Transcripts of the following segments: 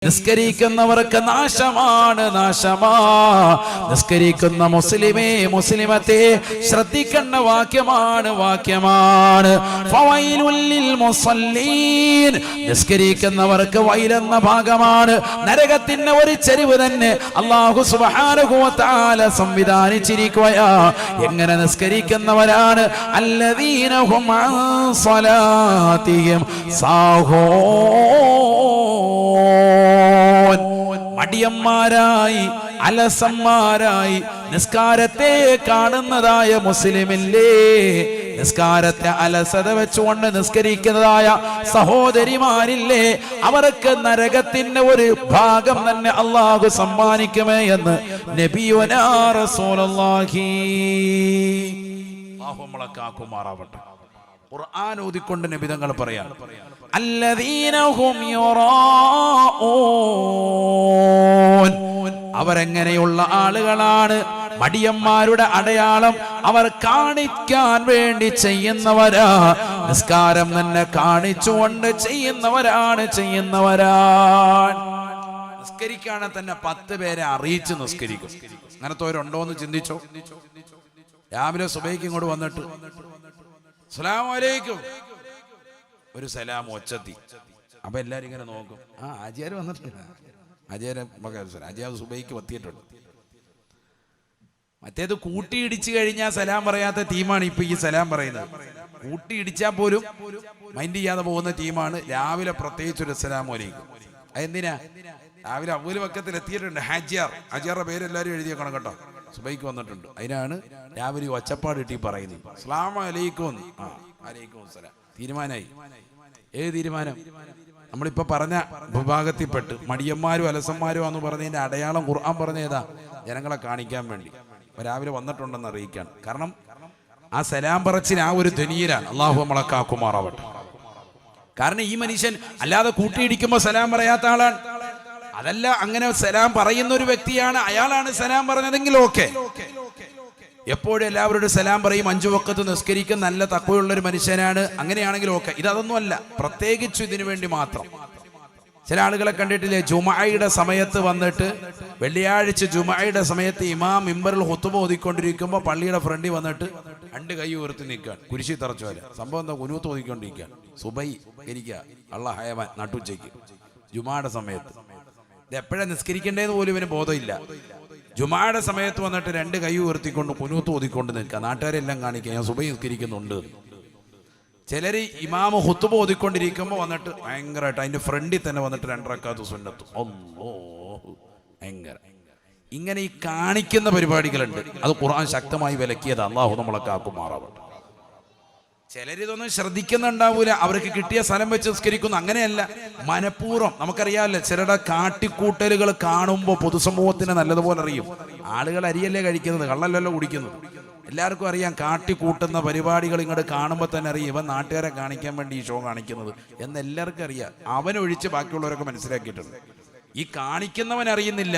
നിസ്കരിക്കുന്നവർക്ക് നാശമാണ്, നാശമാ. നിസ്കരിക്കുന്ന മുസ്ലിമേ, മുസ്ലിമത്തെ ശ്രദ്ധിക്കേണ്ട വാക്യമാണ്, വാക്യമാണ്. ഫവൈലുൽ ലിൽ മുസല്ലീൻ, നിസ്കരിക്കുന്നവർക്ക് വൈലെന്ന ഭാഗമാണ്. നരകത്തിന്റെ ഒരു ചെരിവ് തന്നെ അല്ലാഹു സുബ്ഹാനഹു വ തആല സംവിധാനിച്ചിരിക്കുകയാ. എങ്ങനെ നിസ്കരിക്കുന്നവരാണ്? അല്ലദീന ഹും അൻ സ്വലാത്തിഹിം സാഹൂൻ, മടിയന്മാരായി അലസന്മാരായി നിസ്കാരത്തെ കാണുന്നതായ മുസ്ലിമില്ലേ, നിസ്കാരത്തെ അലസത വെച്ചുകൊണ്ട് നിസ്കരിക്കുന്നതായ സഹോദരിമാരില്ലേ, അവർക്ക് നരകത്തിന്റെ ഒരു ഭാഗം തന്നെ അല്ലാഹു സമ്മാനിക്കുമേ എന്ന് നബിയുനാ റസൂലുള്ളാഹി. അല്ലാഹു നമ്മളെ കാക്കുമാറാവട്ടെ. ഖുർആൻ ഓതിക്കൊണ്ട് നബി തങ്ങൾ പറയാൻ, അല്ലദീന ഹും യുറാഊൻ, അവരെങ്ങനെയുള്ള ആളുകളാണ്? മടിയന്മാരുടെ അടയാളം അവർ കാണിക്കാൻ വേണ്ടി ചെയ്യുന്നവരാ. നിസ്കാരം തന്നെ കാണിച്ചുകൊണ്ട് ചെയ്യുന്നവരാണ്. നിസ്കരിക്കാണ് തന്നെ 10 പേരെ അറിയിച്ച് നിസ്കരിക്കും. അങ്ങനത്തോരുണ്ടോന്ന് ചിന്തിച്ചോ? രാവിലെ സുബൈക്ക് ഇങ്ങോട്ട് വന്നിട്ട് അസ്സലാമു അലൈക്കും, ഒരു സലാം ഒച്ചത്തി. അപ്പൊ എല്ലാരും ഇങ്ങനെ നോക്കും, ആ ആചാര്യ വന്നിട്ടുണ്ട്, ആചാര്യ സുബൈക്ക് എത്തിയിട്ടുണ്ട്. മറ്റേത് കൂട്ടിയിടിച്ചു കഴിഞ്ഞാൽ സലാം പറയാത്ത ടീമാണ് ഇപ്പൊ ഈ സലാം പറയുന്നത്. കൂട്ടിയിടിച്ചാൽ പോലും മൈൻഡ് ചെയ്യാതെ പോകുന്ന ടീമാണ്. രാവിലെ പ്രത്യേകിച്ചൊരു അസ്സലാമു അലൈക്കും. അതെന്തിനാ? രാവിലെ അവല് വക്കത്തിൽ എത്തിയിട്ടുണ്ട് ഹാജിയാറുടെ പേര് എല്ലാവരും എഴുതിയേക്കണം കേട്ടോ. സുബൈക്ക് വന്നിട്ടുണ്ട്. അതിനാണ് രാവിലെ ഒച്ചപ്പാട് കിട്ടി പറയുന്നത് അസ്സലാമു അലൈക്കും. അലൈക്കും അസ്സലാം. തീരുമാനമായി. ഏത് തീരുമാനം? നമ്മളിപ്പോ പറഞ്ഞ വിഭാഗത്തിൽപ്പെട്ട് മടിയന്മാരും അലസന്മാരും എന്ന് പറഞ്ഞതിന്റെ അടയാളം ഖുർആൻ പറഞ്ഞേതാ? ജനങ്ങളെ കാണിക്കാൻ വേണ്ടി. രാവിലെ വന്നിട്ടുണ്ടെന്ന് അറിയിക്കാൻ. കാരണം ആ സലാം പറച്ചിന് ആ ഒരു ധ്വനിയിലാണ്. അല്ലാഹു നമ്മളെ കാക്കുമാറാവട്ടെ. കാരണം ഈ മനുഷ്യൻ അല്ലാതെ കൂട്ടിയിടിക്കുമ്പോ സലാം പറയാത്ത ആളാണ്. അതല്ല, അങ്ങനെ സലാം പറയുന്ന ഒരു വ്യക്തിയാണ്, അയാളാണ് സലാം പറഞ്ഞതെങ്കിൽ ഓക്കെ. എപ്പോഴും എല്ലാവരോടും സലാം പറയും, 5 വഖത്ത് നിസ്കരിക്കും, നല്ല തഖ്വയുള്ള ഒരു മനുഷ്യനാണ്, അങ്ങനെയാണെങ്കിൽ ഓക്കെ. ഇതൊന്നുമല്ല, പ്രത്യേകിച്ചു ഇതിനു വേണ്ടി മാത്രം. ചില ആളുകളെ കണ്ടിട്ടില്ലേ, ജുമുഅയുടെ സമയത്ത് വന്നിട്ട്, വെള്ളിയാഴ്ച ജുമുഅയുടെ സമയത്ത് ഇമാം മിമ്പറിൽ ഖുതുബ ഓതിക്കൊണ്ടിരിക്കുമ്പോൾ പള്ളിയുടെ ഫ്രണ്ടിൽ വന്നിട്ട് 2 കൈ ഉയർത്തി നിൽക്കാൻ, കുരിശി തറച്ചു വരെ. സംഭവം എന്താ? കുനൂത്ത് ഓതിക്കൊണ്ടിരിക്കാൻ. സുബൈ ഇരിക്കുക, അല്ലാഹ് ഹയവാൻ, നട്ടുച്ചയ്ക്ക് ജുമുഅയുടെ സമയത്ത്. ഇത് എപ്പോഴാണ് നിസ്കരിക്കേണ്ടതെന്ന് പോലും ഇവന് ബോധമില്ല. ജുമുഅയുടെ സമയത്ത് വന്നിട്ട് 2 കൈ ഉയർത്തിക്കൊണ്ട് കുനൂത്ത് ഓതിക്കൊണ്ട് നിൽക്കുക, നാട്ടുകാരെല്ലാം കാണിക്കുക ഞാൻ സുബൈ നിസ്കരിക്കുന്നുണ്ട്. ചിലര് ഇമാമ ഖുതുബ ഓതിക്കൊണ്ടിരിക്കുമ്പോൾ വന്നിട്ട് ഭയങ്കരമായിട്ട് അതിന്റെ ഫ്രണ്ടിൽ തന്നെ വന്നിട്ട് 2 റക്അത്ത് സുന്നത്ത്. അല്ലാഹു, ഭയങ്കര. ഇങ്ങനെ ഈ കാണിക്കുന്ന പരിപാടികളുണ്ട്. അത് ഖുർആൻ ശക്തമായി വിലക്കിയത്. അല്ലാഹു നമ്മളെ കാക്കുമാറാവട്ടെ. ചിലരിതൊന്നും ശ്രദ്ധിക്കുന്നുണ്ടാവൂല, അവർക്ക് കിട്ടിയ സ്ഥലം വെച്ച് നിസ്കരിക്കുന്നു. അങ്ങനെയല്ല, മനഃപൂർവ്വം. നമുക്കറിയാമല്ലോ, ചിലരുടെ കാട്ടിക്കൂട്ടലുകൾ കാണുമ്പോൾ പൊതുസമൂഹത്തിന് നല്ലതുപോലെ അറിയും. ആളുകൾ അരിയല്ലേ കഴിക്കുന്നത്, കള്ളല്ലല്ലോ കുടിക്കുന്നത്. എല്ലാവർക്കും അറിയാം, കാട്ടിക്കൂട്ടുന്ന പരിപാടികൾ ഇങ്ങോട്ട് കാണുമ്പോൾ തന്നെ അറിയാം, ഇവൻ നാട്ടുകാരെ കാണിക്കാൻ വേണ്ടി ഈ ഷോ കാണിക്കുന്നത് എന്ന് എല്ലാവർക്കും അറിയാം. അവനൊഴിച്ച് ബാക്കിയുള്ളവരൊക്കെ മനസ്സിലാക്കിയിട്ടുണ്ട്. ഈ കാണിക്കുന്നവൻ അറിയുന്നില്ല,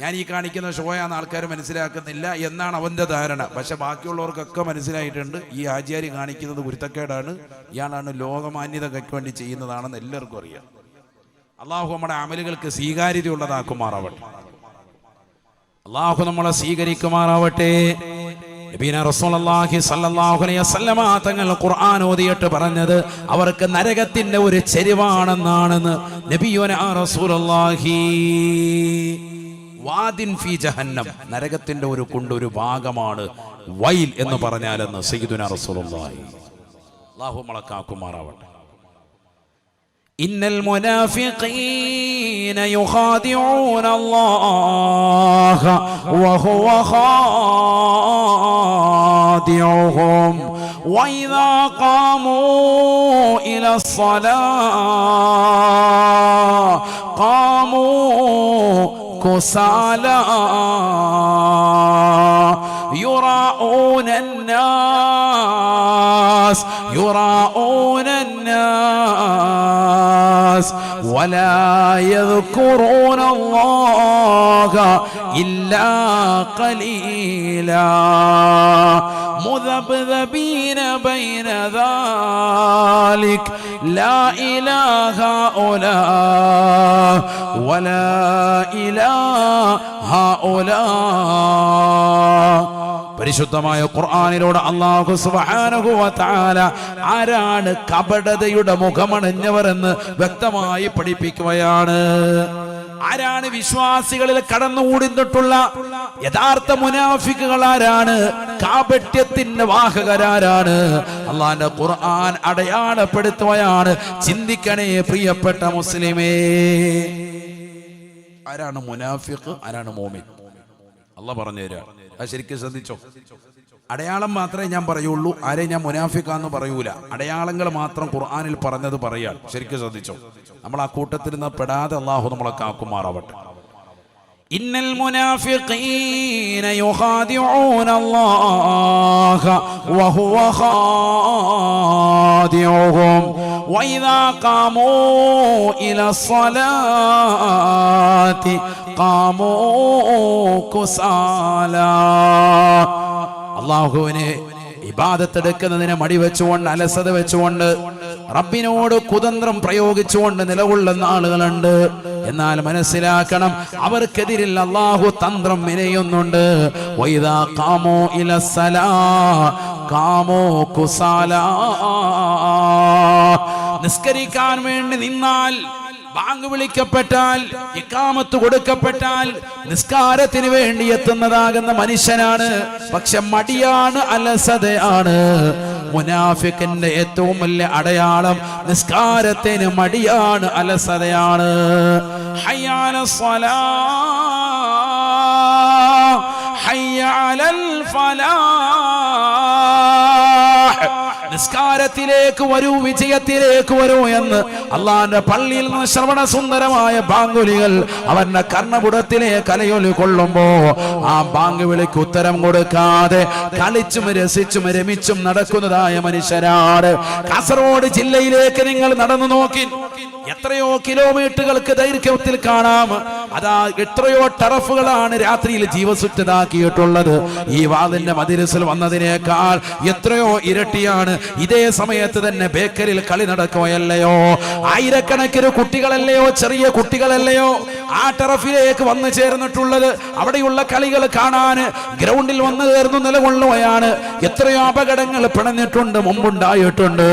ഞാൻ ഈ കാണിക്കുന്ന ഷോയാന്ന് ആൾക്കാർ മനസ്സിലാക്കുന്നില്ല എന്നാണ് അവന്റെ ധാരണ. പക്ഷെ ബാക്കിയുള്ളവർക്കൊക്കെ മനസ്സിലായിട്ടുണ്ട്, ഈ ആചാര്യ കാണിക്കുന്നത് ഗുരുത്തക്കേടാണ്, ഇയാളാണ് ലോകമാന്യതയ്ക്ക് വേണ്ടി ചെയ്യുന്നതാണെന്ന് എല്ലാവർക്കും അറിയാം. അള്ളാഹു നമ്മുടെ അമലുകൾക്ക് സ്വീകാര്യതയുള്ളതാക്കുമാറാവട്ടെ. അള്ളാഹു നമ്മളെ സ്വീകരിക്കുമാറാവട്ടെ. നബിന റസൂലുള്ളാഹി സ്വല്ലല്ലാഹു അലൈഹി വസല്ലമ തങ്ങൾ ഖുർആൻ ഓതിയിട്ട് പറഞ്ഞത് അവർക്ക് നരകത്തിന്റെ ഒരു ചെരിവാണെന്നാണെന്ന് നബിയുനാ റസൂലുള്ളാഹി. വാദിൻ ഫീ ജഹന്നം, നരകത്തിന്റെ ഒരു കൊണ്ടൊരു ഭാഗമാണ് വൈൽ എന്ന് പറഞ്ഞാലെന്ന് സയ്യിദുനാ റസൂലുള്ളാഹി. അല്ലാഹു നമ്മളെ കാക്കുമാറാവട്ടെ. ഇന്നൽ മുനാഫിഖീന യുഖാദിഊന അല്ലാഹ വഹുവ ഖാദിഉഹും വഇദാ ഖാമൂ ഇലസ്സലാ ഖാമൂ കുസാലാ يراؤون الناس ولا يذكرون الله إلا قليلا മുദബ്ദബീന ബൈന ദാലിക് ലാ ഇലാഹ ഉലാ വലാ ഇലാഹ ഉലാ. പരിശുദ്ധമായ ഖുർആനിലൂടെ അല്ലാഹു സുബ്ഹാനഹു വ തആല ആരാണ് കപടതയുടെ മുഖമണിഞ്ഞവർ എന്ന് വ്യക്തമായി പഠിപ്പിക്കുകയാണ്. ആരാണ് വിശ്വാസികളിൽ കടന്നുകൂടിന്നിട്ടുള്ള യഥാർത്ഥ മുനാഫിക്കുകൾ ആരാണ്? കാപട്യത്തിന്റെ വാഹകരാരാണ്? അല്ലാഹുവിന്റെ ഖുർആൻ അടയാളപ്പെടുത്തുകയാണ്. ചിന്തിക്കണേ പ്രിയപ്പെട്ട മുസ്ലിമേ, ആരാണ് മുനാഫിഖ്, ആരാണ് മുഅ്മിൻ? അല്ലാഹ് പറഞ്ഞു തരാം. അത് ശരിക്കും ശ്രദ്ധിച്ചോ. അടയാളം മാത്രമേ ഞാൻ പറയുള്ളൂ, ആരെയും ഞാൻ മുനാഫിക്കാന്ന് പറയൂല. അടയാളങ്ങൾ മാത്രം ഖുർആനിൽ പറഞ്ഞത് പറയാൻ. ശരിക്കും ശ്രദ്ധിച്ചോ. നമ്മൾ ആ കൂട്ടത്തിൽ നിന്ന് പെടാതെ അല്ലാഹു നമ്മളെ കാക്കുമാറാവട്ടെ. ഇന്നൽ മുനാഫിഖീന യുഖാദിഊന അല്ലാഹ വഹുവ ഖാദിഉഹും വഇദാ ഖാമൂ ഇലസ്സലാത്തി ഖാമൂ കുസാലാ. അല്ലാഹുവിനെ ഇബാദത്ത് എടുക്കുന്നതിനെ മടിവെച്ചുകൊണ്ട്, അലസത വെച്ചുകൊണ്ട്, റബ്ബിനോട് കുതന്ത്രം പ്രയോഗിച്ചുകൊണ്ട് നിലകൊള്ളുന്ന ആളുകളുണ്ട്. എന്നാൽ മനസ്സിലാക്കണം, അവർക്കെതിരിൽ അല്ലാഹു തന്ത്രം മെനയുന്നുണ്ട്. വൈദാ ഖാമൂ ഇലസ്സലാ ഖാമൂ കുസാലാ. നിസ്കരിക്കാൻ വേണ്ടി നിന്നാൽ, ബാങ്ക് വിളിക്കപ്പെട്ടാൽ, ഇഖാമത്ത് കൊടുക്കപ്പെട്ടാൽ നിസ്കാരത്തിന് വേണ്ടി എത്തുന്നതാകുന്ന മനുഷ്യനാണ്. പക്ഷെ മടിയാണ്, അലസതയാണ്. മുനാഫിക്കിന്റെ ഏറ്റവും വലിയ അടയാളം നിസ്കാരത്തിന് മടിയാണ്, അലസതയാണ്. ഹയ്യ അലസ്സലാ ഹയ്യ അലൽ ഫലാഹ്. നിസ്കാരത്തിലേക്ക് വരൂ, വിജയത്തിലേക്ക് വരൂ എന്ന് അള്ളാന്റെ പള്ളിയിൽ നിന്ന് ശ്രവണ സുന്ദരമായ ബാങ്കുലികൾ അവന്റെ കർണപുടത്തിലേക്ക് അലയൊലി കൊള്ളുമ്പോ ആ ബാങ്ക് വിളിക്ക് ഉത്തരം കൊടുക്കാതെ കളിച്ചും രസിച്ചും രമിച്ചും നടക്കുന്നതായ മനുഷ്യരാണ്. കാസർഗോഡ് ജില്ലയിലേക്ക് നിങ്ങൾ നടന്നു നോക്കി, എത്രയോ കിലോമീറ്ററുകൾക്ക് ദൈർഘ്യത്തിൽ കാണാം. അതാ എത്രയോ ടറഫുകളാണ് രാത്രിയിൽ ജീവസുറ്റതാക്കിയിട്ടുള്ളത്. ഈ വാതിന്റെ മദ്രസയിൽ വന്നതിനേക്കാൾ എത്രയോ ഇരട്ടിയാണ് ഇതേ സമയത്ത് തന്നെ ബേക്കറിൽ കളി നടക്കുകയല്ലയോ? ആയിരക്കണക്കിന് കുട്ടികളല്ലയോ, ചെറിയ കുട്ടികളല്ലയോ ആ ടറഫിലേക്ക് വന്നു ചേർന്നിട്ടുള്ളത്? അവിടെയുള്ള കളികൾ കാണാൻ ഗ്രൗണ്ടിൽ വന്നു ചേർന്ന് നിലകൊള്ളുകയാണ്. എത്രയോ അപകടങ്ങൾ പിണഞ്ഞിട്ടുണ്ട്, മുമ്പുണ്ടായിട്ടുണ്ട്.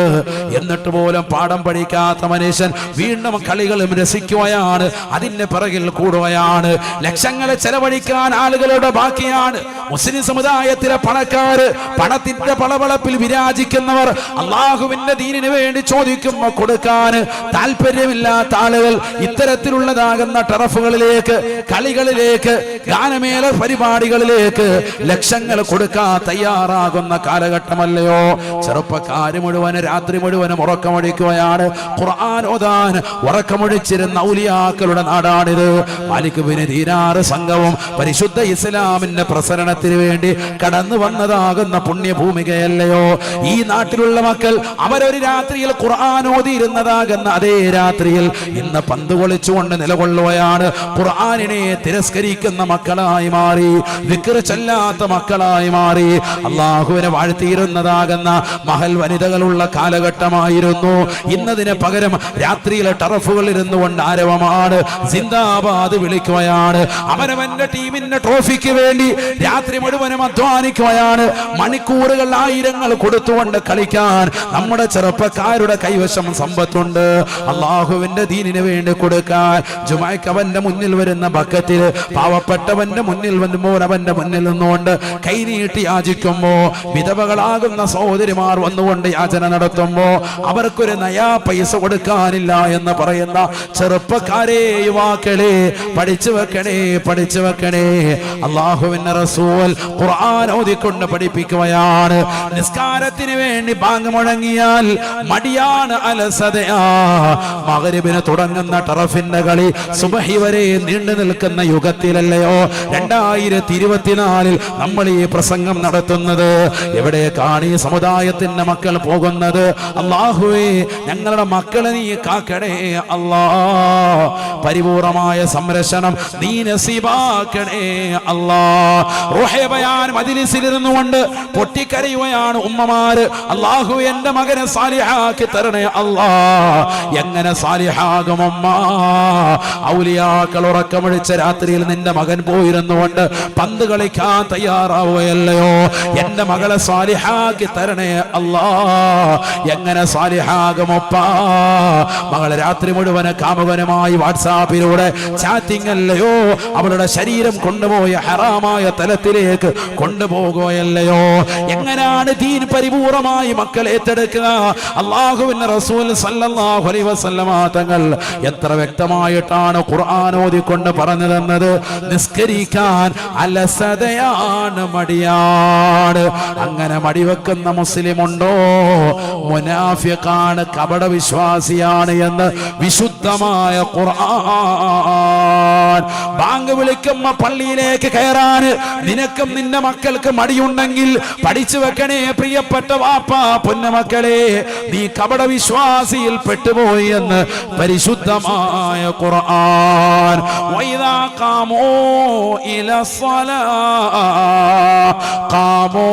എന്നിട്ട് പോലും പാഠം പഠിക്കാത്ത മനുഷ്യൻ വീണ്ടും കളികളും രസിക്കുകയാണ്, അതിന്റെ പിറകിൽ കൂടുകയാണ്. ലക്ഷങ്ങളെ ചെലവഴിക്കാൻ ആളുകളുടെ ബാക്കിയാണ്. മുസ്ലിം സമുദായത്തിലെ പണക്കാര്, പണത്തിന്റെ പളവളപ്പിൽ വിരാജിക്കുന്നവർ, അള്ളാഹുവിന്റെ ദീനിന് വേണ്ടി ചോദിക്കുമ്പോൾ കൊടുക്കാൻ താല്പര്യമില്ലാത്ത ആളുകൾ ഇത്തരത്തിലുള്ളതാകുന്ന ടറഫുകളിലേക്ക്, കളികളിലേക്ക്, ഗാനമേള പരിപാടികളിലേക്ക് ലക്ഷങ്ങൾ കൊടുക്കാൻ തയ്യാറാകുന്ന കാലഘട്ടമല്ലയോ? ചെറുപ്പക്കാര് മുഴുവൻ രാത്രി മുഴുവനും ഉറക്കമൊഴിക്കുകയാണ്. ഖുർആൻ ഓതാൻ ഉറക്കമൊഴിച്ചിരുന്ന ഔലിയാക്കളുടെ നാടാണിത്. മാലിക് ബിൻ ദീനാർ സംഘവും പരിശുദ്ധ ഇസ്ലാമിന്റെ പ്രസരണത്തിന് വേണ്ടി കടന്നു വന്നതാകുന്ന പുണ്യഭൂമികയല്ലയോ ഈ നാട്ടിലുള്ള മക്കൾ? അവരൊരു രാത്രിയിൽ ഖുർആൻ ഓതിയിരുന്നതാകുന്ന അതേ രാത്രിയിൽ ഇന്ന് പന്ത് കൊളിച്ചുകൊണ്ട് നിലകൊള്ളുകയാണ്. ഖുർആനിനെ തിരസ്കരിക്കുന്ന മക്കളായി മാറി, ദിക്ർ ചൊല്ലാത്ത മക്കളായി മാറി. അള്ളാഹുവിനെ വാഴ്ത്തിയിരുന്നതാകുന്ന മഹൽ വനിതകളുള്ള കാലഘട്ടമായിരുന്നു. ഇന്നതിന് പകരം രാത്രിയിലെ ടറഫുകൾ ഇരുന്നു കൊണ്ട് ആരവമാണ്, സിന്ദാബാദ് വിളിക്കുകയാണ്. അവനവന്റെ ടീമിന്റെ ട്രോഫിക്ക് വേണ്ടി രാത്രി മുഴുവനും അധ്വാനിക്കുകയാണ്. മണിക്കൂറുകൾ ആയിരങ്ങൾ കൊടുത്തുകൊണ്ട് കളിക്കാൻ നമ്മുടെ ചെറുപ്പക്കാരുടെ കൈവശം സമ്പത്തുണ്ട്. അള്ളാഹുവിന്റെ ദീനിന് വേണ്ടി കൊടുക്കാൻ ജുമാക്ക് അവന്റെ മുന്നിൽ വരുന്ന ബക്കറ്റിൽ പാവപ്പെട്ടവന്റെ മുന്നിൽ വരുമ്പോൾ അവന്റെ മുന്നിൽ നിന്നുകൊണ്ട് കൈനീട്ടി യാചിക്കുമ്പോ, വിധവകളാകുന്ന സഹോദരിമാർ വന്നുകൊണ്ട് യാചന നടത്തുമ്പോ അവർക്കൊരു നയാ പൈസ കൊടുക്കാനില്ല എന്ന് പറയുന്ന ചെറുപ്പക്കാരെ, യുവാക്കളെ, പഠിച്ചു വെക്കണേ, പഠിച്ചു വെക്കണേ. അള്ളാഹുവിന്റെ റസൂൽ ഖുർആൻ ഓതിക്കൊണ്ട് പഠിപ്പിക്കുകയാണ്. നിസ്കാരത്തിന് വേണ്ടി ബാങ്ക് മുഴങ്ങിയാൽ മടിയാണ്, അലസതയാ. മഗ്രിബിന് തുടങ്ങുന്ന ടറഫിന്റെ കളി സുബ്ഹി സൃഷ്ടി വരെ നീണ്ടു നിൽക്കുന്ന യുഗത്തിലല്ലയോ 2024 നമ്മൾ ഈ പ്രസംഗം നടത്തുന്നത്? എവിടേക്കാണ് ഈ സമുദായത്തിന്റെ മക്കൾ പോകുന്നത്? അല്ലാഹുവേ, ഞങ്ങളുടെ മക്കളെ നീ കാക്കണേ അല്ലാ. പരിപൂർണമായ സംരക്ഷണം നീ നസീബാക്കണേ അല്ലാ. റൂഹേ ബയാൻ മജ്‌ലിസിലിരുന്നു കൊണ്ട് പൊട്ടിക്കരയുകയാണ് ഉമ്മമാര്. അല്ലാഹു എന്റെ മകനെ സാലിഹാക്കി തരണേ അല്ലാ. എങ്ങനെ സാലിഹാകും ഉമ്മ? ഔലിയാക്കൾ ഉറക്കമൊഴിച്ച രാത്രിയിൽ നിന്റെ മകൻ പോയിരുന്നുകൊണ്ട് പന്ത് കളിക്കാൻ തയ്യാറാവുകയല്ലയോ? എന്റെ മകളെ സാലിഹാക്കി തരണേ അല്ലാ. എങ്ങനെ സാലിഹാകുമൊപ്പ? മകളെ രാത്രി മുഴുവൻ കാമുകനുമായി വാട്സാപ്പിലൂടെ ചാറ്റിംഗ് അല്ലയോ? അവളുടെ ശരീരം കൊണ്ടുപോയ ഹറാമായ തലത്തിലേക്ക് കൊണ്ടുപോകുകയല്ലയോ? എങ്ങനെയാണ് ദീൻ പരിപൂർണമായി മക്കൾ ഏറ്റെടുക്കുക? അല്ലാഹുവിന്റെ റസൂൽ സല്ലല്ലാഹു അലൈഹി വസല്ലമ തങ്ങൾ എത്ര വ്യക്തമായിട്ടാണ് ഖുർആൻ ഓതിക്കൊണ്ട് പറഞ്ഞു തന്നത്? നിസ്കരിക്കാൻ അലസതയാണ്, മടിയാണ്. അങ്ങനെ മടിവെക്കുന്ന മുസ്ലിം ഉണ്ടോ? മുനാഫിഖാണ്, കപട വിശ്വാസിയാണ് എന്ന് വിശുദ്ധമായ ഖുർആൻ. ബാങ്ക് വിളിക്കുമ്പോ പള്ളിയിലേക്ക് കയറാൻ നിനക്കും നിന്റെ മക്കൾക്ക് മടിയുണ്ടെങ്കിൽ പഠിച്ചു വെക്കണേ പ്രിയപ്പെട്ട വാപ്പ, പൊന്നുമക്കളെ, നീ കപട വിശ്വാസിയിൽ പെട്ടുപോയി എന്ന് പരിശുദ്ധമായ ഖുർആൻ. വൈദാ ഖാമൂ ഇലസ്സലാ ഖാമൂ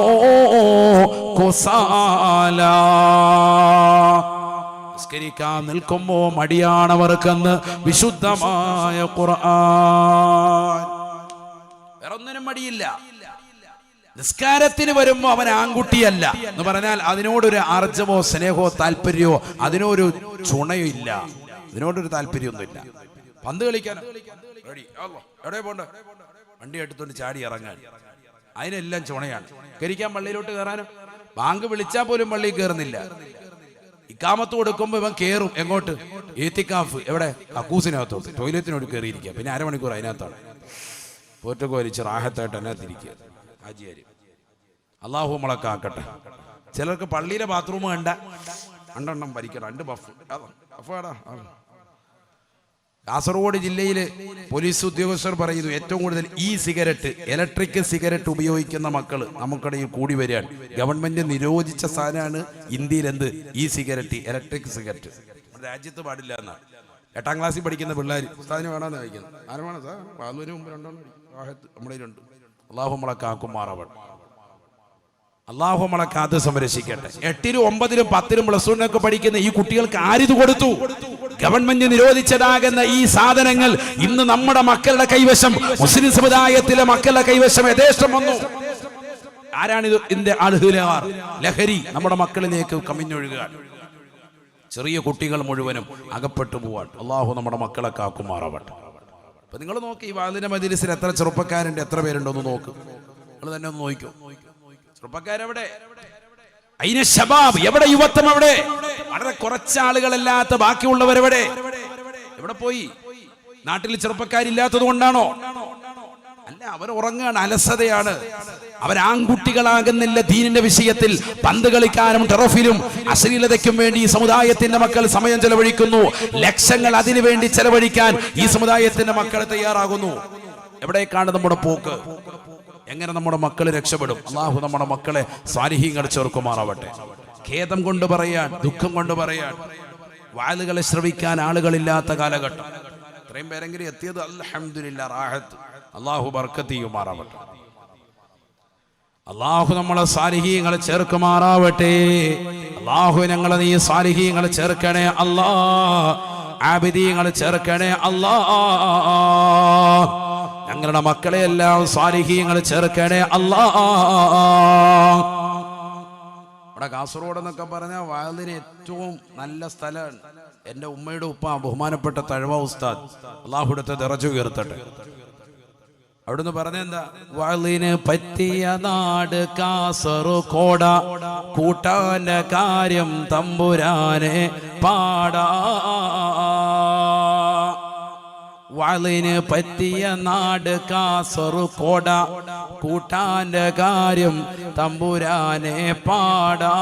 കുസാലാ. നിസ്കരിക്കാൻ നിൽക്കുമ്പോ മടിയാണവർക്കെന്ന് വിശുദ്ധമായ ഖുർആൻ. വേറൊന്നിനും മടിയില്ല. നിസ്കാരത്തിന് വരുമ്പോ അവൻ ആൺകുട്ടിയല്ല എന്ന് പറഞ്ഞാൽ അതിനോടൊരു ആർജവോ സ്നേഹമോ താല്പര്യമോ അതിനൊരു ചുണയോ ഇല്ല, ഇതിനോടൊരു താല്പര്യമൊന്നുമില്ല. പന്ത് കളിക്കാനോ റെഡി, എവിടെ പോണ്ട, വണ്ടി എടുത്തോണ്ട് ചാടി ഇറങ്ങാൻ, അതിനെല്ലാം ചുണയാണ്. കരിക്കാൻ പള്ളിയിലോട്ട് കയറാനോ? ബാങ്ക് വിളിച്ചാൽ പോലും പള്ളിയിൽ കയറുന്നില്ല. ഇക്കാമത്ത് കൊടുക്കുമ്പോ ഇവൻ കയറും എങ്ങോട്ട്? ഏത്തിക്കാഫ് എവിടെ? കക്കൂസിനകത്തോട്ട്, ടോയ്ലറ്റിനോട് കയറിയിരിക്കുക. പിന്നെ അരമണിക്കൂർ അതിനകത്താണ് പോറ്റൊക്കെ വലിച്ച് റാഹത്തായിട്ട് അതിനകത്തിരിക്കുക ഹാജിയാര്. അള്ളാഹു നമ്മളെ കാക്കട്ടെ. ചിലർക്ക് പള്ളിയിലെ ബാത്റൂം കണ്ട രണ്ടെണ്ണം ഭരിക്കണം, 2 ബഫ്. കാസർഗോഡ് ജില്ലയില് പോലീസ് ഉദ്യോഗസ്ഥർ പറയുന്നു ഏറ്റവും കൂടുതൽ സിഗരറ്റ്, ഇലക്ട്രിക് സിഗരറ്റ് ഉപയോഗിക്കുന്ന മക്കള് നമുക്കിടയിൽ കൂടി വരികയാണ്. ഗവൺമെന്റ് നിരോധിച്ച സാധനമാണ് ഇന്ത്യയിൽ സിഗരറ്റ്, ഇലക്ട്രിക് സിഗരറ്റ്. രാജ്യത്ത് പാടില്ല എന്നാണ്. 8ാം ക്ലാസ്സിൽ പഠിക്കുന്ന പിള്ളേർ ഉസ്താദിന് വേണമെന്ന് കഴിക്കുന്നത്. ആരും വേണം സാർ, പാലിന് മുമ്പ് 2 നമ്മുടെ 2. അള്ളാഹു നമ്മളെ കാക്കുമാറാവട്ടെ. അള്ളാഹു നമ്മളെ കാത്ത് സംരക്ഷിക്കട്ടെ. 8ലും 9ലും 10ലും +1 പഠിക്കുന്ന ഈ കുട്ടികൾക്ക് ആരിത് കൊടുത്തു? ഗവൺമെന്റ് നിരോധിച്ചതാകുന്ന ഈ സാധനങ്ങൾ ഇന്ന് നമ്മുടെ മക്കളുടെ കൈവശം, മുസ്ലിം സമുദായത്തിലെ മക്കളുടെ കൈവശം യഥേഷ്ടം വന്നു. ആരാണിത്? ഇതിന്റെ ആളുകാർ, ലഹരി നമ്മുടെ മക്കളിലേക്ക് കമിഞ്ഞൊഴുകുകയാണ്. ചെറിയ കുട്ടികൾ മുഴുവനും അകപ്പെട്ടു പോവാൻ. അള്ളാഹു നമ്മുടെ മക്കളെ കാക്കുമാറാവട്ടെ. അപ്പൊ നിങ്ങൾ നോക്കി, ഈ വാലിന്റെ മജ്‌ലിസിൽ എത്ര ചെറുപ്പക്കാരുണ്ട്, എത്ര പേരുണ്ടോ ഒന്ന് നോക്ക്. നിങ്ങൾ തന്നെ ഒന്ന് നോക്കൂ. ചെറുപ്പക്കാരെവിടെ? അയിനെ ശബാബ് എവിടെ? യുവത്വം എവിടെ? വളരെ കുറച്ചാളുകളല്ലാത്ത ബാക്കിയുള്ളവരെവിടെ? എവിടെ പോയി? നാട്ടിൽ ചെറുപ്പക്കാരില്ലാത്തത് കൊണ്ടാണോ? അല്ല, അവർ ഉറങ്ങാണ്, അലസതയാണ്. അവരാൺകുട്ടികളാകുന്നില്ല ദീനിന്റെ വിഷയത്തിൽ. പന്ത് കളിക്കാനും ടെറഫിലും അശ്ലീലതയ്ക്കും വേണ്ടി ഈ സമുദായത്തിന്റെ മക്കൾ സമയം ചെലവഴിക്കുന്നു. ലക്ഷങ്ങൾ അതിനു വേണ്ടി ചെലവഴിക്കാൻ ഈ സമുദായത്തിന്റെ മക്കൾ തയ്യാറാകുന്നു. എവിടേക്കാണ് നമ്മുടെ പോക്ക്? എങ്ങനെ നമ്മുടെ മക്കൾ രക്ഷപ്പെടും? അല്ലാഹു നമ്മുടെ മക്കളെ സാലിഹീങ്ങൾ ചേർക്കുമാറാവട്ടെ. ഖേദം കൊണ്ട് പറയാൻ, ദുഃഖം കൊണ്ട് പറയാൻ, വാലുകളെ ശ്രവിക്കാൻ ആളുകളില്ലാത്ത കാലഘട്ടം. ഇത്രയും പേരെങ്കിലും എത്തിയത് അൽഹംദുലില്ലാ, റാഹത്ത്. അല്ലാഹു ബർക്കത്ത് ചെയ്യുമാറാവട്ടെ. അല്ലാഹു നമ്മളെ സാലിഹീങ്ങളെ ചേർക്കുമാറാവട്ടെ. അല്ലാഹു ഞങ്ങളെ നീ സാലിഹീങ്ങളെ ചേർക്കണേ അല്ലാ. ആബിദീങ്ങളെ ചേർക്കണേ അല്ലാ. ഞങ്ങളുടെ മക്കളെ എല്ലാം സാലിഹീങ്ങൾ ചേർക്കണേ അല്ലാ. ഇവിടെ കാസർഗോഡ് എന്നൊക്കെ പറഞ്ഞാൽ വാലിന് ഏറ്റവും നല്ല സ്ഥലമാണ്. എൻ്റെ ഉമ്മയുടെ ഉപ്പ ബഹുമാനപ്പെട്ട തഴവ ഉസ്താദ്, അല്ലാഹു അവിടുത്തെ ദറജ ഉയർത്തട്ടെ. അവിടുന്ന് പറഞ്ഞെന്താ? വാലിന് പറ്റിയ നാട് കാസർഗോഡ്, കൂട്ടാന്റെ കാര്യം തമ്പുരാനെ പാടാ. വാലിന് പറ്റിയ നാട് കാസർഗോഡ്, കൂട്ടാന്റെ കാര്യം തമ്പുരാനെ പാടാ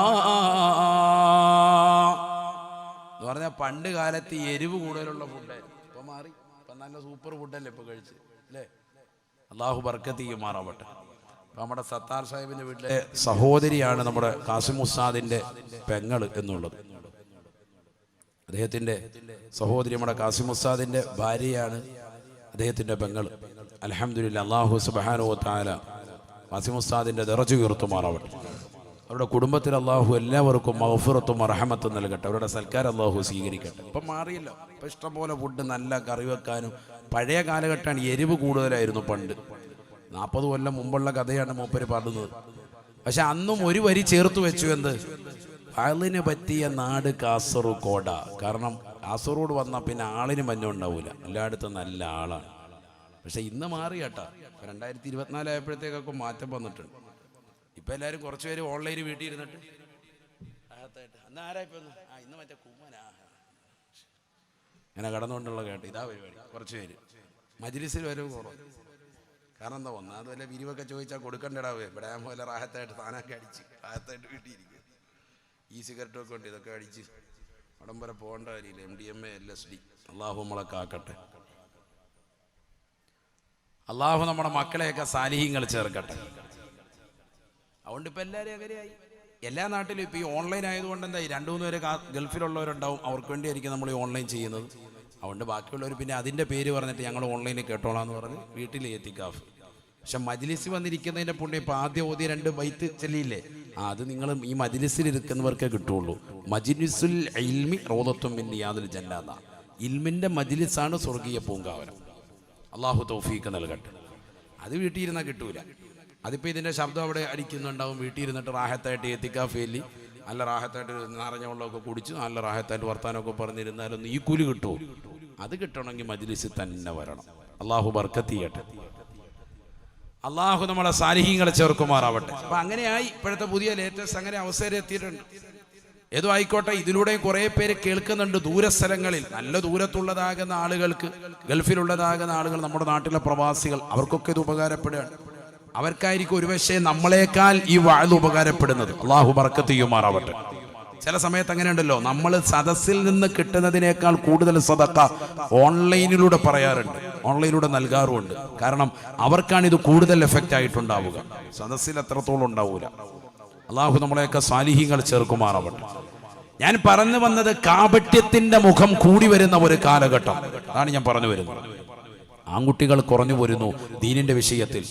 എന്ന് പറഞ്ഞാൽ പണ്ട് കാലത്ത് എരിവ് കൂടുതലുള്ള ഫുഡായിരുന്നു. ഇപ്പൊ മാറി, ഇപ്പൊ നല്ല സൂപ്പർ ഫുഡല്ലേ ഇപ്പൊ കഴിച്ച് അല്ലേ? അള്ളാഹു ബർക്കത്ത് ചെയ്യുമാറാവട്ടെ. നമ്മുടെ സത്താർ സാഹിബിന്റെ വീട്ടിലെ സഹോദരിയാണ് നമ്മുടെ കാസിം ഉസ്താദിന്റെ പെങ്ങൾ എന്നുള്ളത്. അദ്ദേഹത്തിന്റെ സഹോദരി നമ്മുടെ കാസിം ഉസ്താദിന്റെ ഭാര്യയാണ് അദ്ദേഹത്തിന്റെ പെങ്ങൾ. അൽഹംദുലില്ലാ, അല്ലാഹു സുബ്ഹാനഹു വ തആല കാസിം ഉസ്താദിന്റെ ദറജ ഉയർത്തുമാറാവട്ടെ. അവരുടെ കുടുംബത്തിൽ അള്ളാഹു എല്ലാവർക്കും മഗ്ഫിറത്തും റഹ്മത്തും നൽകട്ടെ. അവരുടെ സൽക്കാരം അള്ളാഹു സ്വീകരിക്കട്ടെ. ഇപ്പം മാറിയല്ലോ, ഇപ്പം ഇഷ്ടംപോലെ ഫുഡ്, നല്ല കറി വെക്കാനും. പഴയ കാലഘട്ടമാണ്, എരിവ് കൂടുതലായിരുന്നു പണ്ട്. 40 കൊല്ലം മുമ്പുള്ള കഥയാണ് മൂപ്പര് പാടുന്നത്. പക്ഷെ അന്നും ഒരു വരി ചേർത്ത് വെച്ചു, എന്ത്? അതിന് പറ്റിയ നാട് കാസർഗോഡ. കാരണം കാസർഗോഡ് വന്നാൽ പിന്നെ ആളിന് മഞ്ഞം ഉണ്ടാവൂല, എല്ലായിടത്തും നല്ല ആളാണ്. പക്ഷെ ഇന്ന് മാറി കേട്ടാ. 2024 ആയപ്പോഴത്തേക്കൊക്കെ മാറ്റം വന്നിട്ടുണ്ട്. ഇപ്പം എല്ലാവരും കുറച്ച് പേര് ഓൺലൈനിൽ വീട്ടിൽ ഇരുന്നിട്ട് അന്ന് ആരായിപ്പോൾ ഇന്ന് മറ്റേ കുമ്മനാ ഇങ്ങനെ കടന്നുകൊണ്ടുള്ള കേട്ടോ. ഇതാ പരിപാടി. കുറച്ച് പേര് മജ്ലിസിൽ വരവ് കുറവ്. കാരണം എന്താ, ഒന്നാമത് വല്ല പിരിവൊക്കെ ചോദിച്ചാൽ കൊടുക്കണ്ടടാവേ. ഇവിടെ പോലെ റാഹത്തായിട്ട് താനൊക്കെ അടിച്ച് റാഹത്തായിട്ട് വീട്ടിയിരിക്കും. ഈ സിഗരറ്റൊക്കെ ഉണ്ട്, ഇതൊക്കെ അടിച്ച് അവിടം വരെ പോകേണ്ട കാര്യമില്ല. MDMA LSD. അള്ളാഹു നമ്മളെ കാക്കട്ടെ. അള്ളാഹു നമ്മുടെ മക്കളെയൊക്കെ സാലിഹീങ്ങൾ ചേർക്കട്ടെ. അതുകൊണ്ട് ഇപ്പം എല്ലാവരും അങ്ങനെയായി. എല്ലാ നാട്ടിലും ഇപ്പം ഈ ഓൺലൈൻ ആയതുകൊണ്ട് എന്തായി, 2-3 പേര് ഗൾഫിലുള്ളവരുണ്ടാവും, അവർക്ക് വേണ്ടിയായിരിക്കും നമ്മൾ ഈ ഓൺലൈൻ ചെയ്യുന്നത്. അതുകൊണ്ട് ബാക്കിയുള്ളവർ പിന്നെ അതിൻ്റെ പേര് പറഞ്ഞിട്ട് ഞങ്ങൾ ഓൺലൈനിൽ കേട്ടോളാം എന്ന് പറഞ്ഞ് വീട്ടിൽ എത്തിക്കാഫ്. പക്ഷെ മജ്ലിസ് വന്നിരിക്കുന്നതിൻ്റെ പുണ്യം ഇപ്പം ആദ്യം ഓതിയ 2 ബൈത്ത് ചെല്ലിയില്ലേ, അത് നിങ്ങൾ ഈ മജ്ലിസിൽ ഇരിക്കുന്നവർക്കേ കിട്ടുള്ളൂ. മജ്ലിസുൽ ഇൽമി റൗദത്തും മിൻ റിയാദിൽ ജന്ന. ഇൽമിൻ്റെ മജ്ലിസാണ് സ്വർഗീയ പൂങ്കാവനം. അള്ളാഹു തൗഫീഖ് നൽകട്ടെ. അത് വീട്ടിൽ ഇരുന്നാൽ കിട്ടൂല. അതിപ്പോൾ ഇതിൻ്റെ ശബ്ദം അവിടെ അടിക്കുന്നുണ്ടാവും. വീട്ടിൽ ഇരുന്നിട്ട് റാഹത്തായിട്ട് എത്തിക്കാഫേലി നല്ല റാഹത്തായിട്ട് നിറഞ്ഞ വെള്ളമൊക്കെ കുടിച്ച് നല്ല റാഹത്തായിട്ട് വർത്താനമൊക്കെ പറഞ്ഞിരുന്നാലൊന്നും ഈ കൂലി കിട്ടുമോ? അത് കിട്ടണമെങ്കിൽ മജ്ലിസിൽ തന്നെ വരണം. അള്ളാഹു ബർക്കത്ത് ചെയ്യട്ടെ. അള്ളാഹു നമ്മളെ സാലിഹീങ്ങളെ ചേർക്കുമാറാവട്ടെ. അപ്പം അങ്ങനെയായി ഇപ്പോഴത്തെ പുതിയ ലേറ്റസ്റ്റ് അങ്ങനെ അവസരം എത്തിയിട്ടുണ്ട്. ഏതോ ആയിക്കോട്ടെ, ഇതിലൂടെയും കുറേ പേര് കേൾക്കുന്നുണ്ട്. ദൂരസ്ഥലങ്ങളിൽ നല്ല ദൂരത്തുള്ളതാകുന്ന ആളുകൾക്ക്, ഗൾഫിലുള്ളതാകുന്ന ആളുകൾ, നമ്മുടെ നാട്ടിലെ പ്രവാസികൾ, അവർക്കൊക്കെ ഇത് ഉപകാരപ്പെടുകയാണ്. അവർക്കായിരിക്കും ഒരുപക്ഷെ നമ്മളെക്കാൾ ഈ വഅദ് ഉപകാരപ്പെടുന്നത്. അള്ളാഹു ബർക്കത്ത് ചെയ്യുമാറാവട്ടെ. ചില സമയത്ത് അങ്ങനെ ഉണ്ടല്ലോ, നമ്മൾ സദസ്സിൽ നിന്ന് കിട്ടുന്നതിനേക്കാൾ കൂടുതൽ സദഖ ഓൺലൈനിലൂടെ പറയാറുണ്ട്, ഓൺലൈനിലൂടെ നൽകാറുമുണ്ട്. കാരണം അവർക്കാണ് ഇത് കൂടുതൽ എഫക്റ്റ് ആയിട്ടുണ്ടാവുക, സദസ്സിൽ എത്രത്തോളം ഉണ്ടാവൂല. അള്ളാഹു നമ്മളെയൊക്കെ സാലിഹീങ്ങൾ ചേർക്കുമാറാവട്ടെ. ഞാൻ പറഞ്ഞു വന്നത് കാപട്യത്തിന്റെ മുഖം കൂടി വരുന്ന ഒരു കാലഘട്ടം, അതാണ് ഞാൻ പറഞ്ഞു വരുന്നത്. ആൺകുട്ടികൾ കുറഞ്ഞു വരുന്നു ദീനിന്റെ വിഷയത്തിൽ.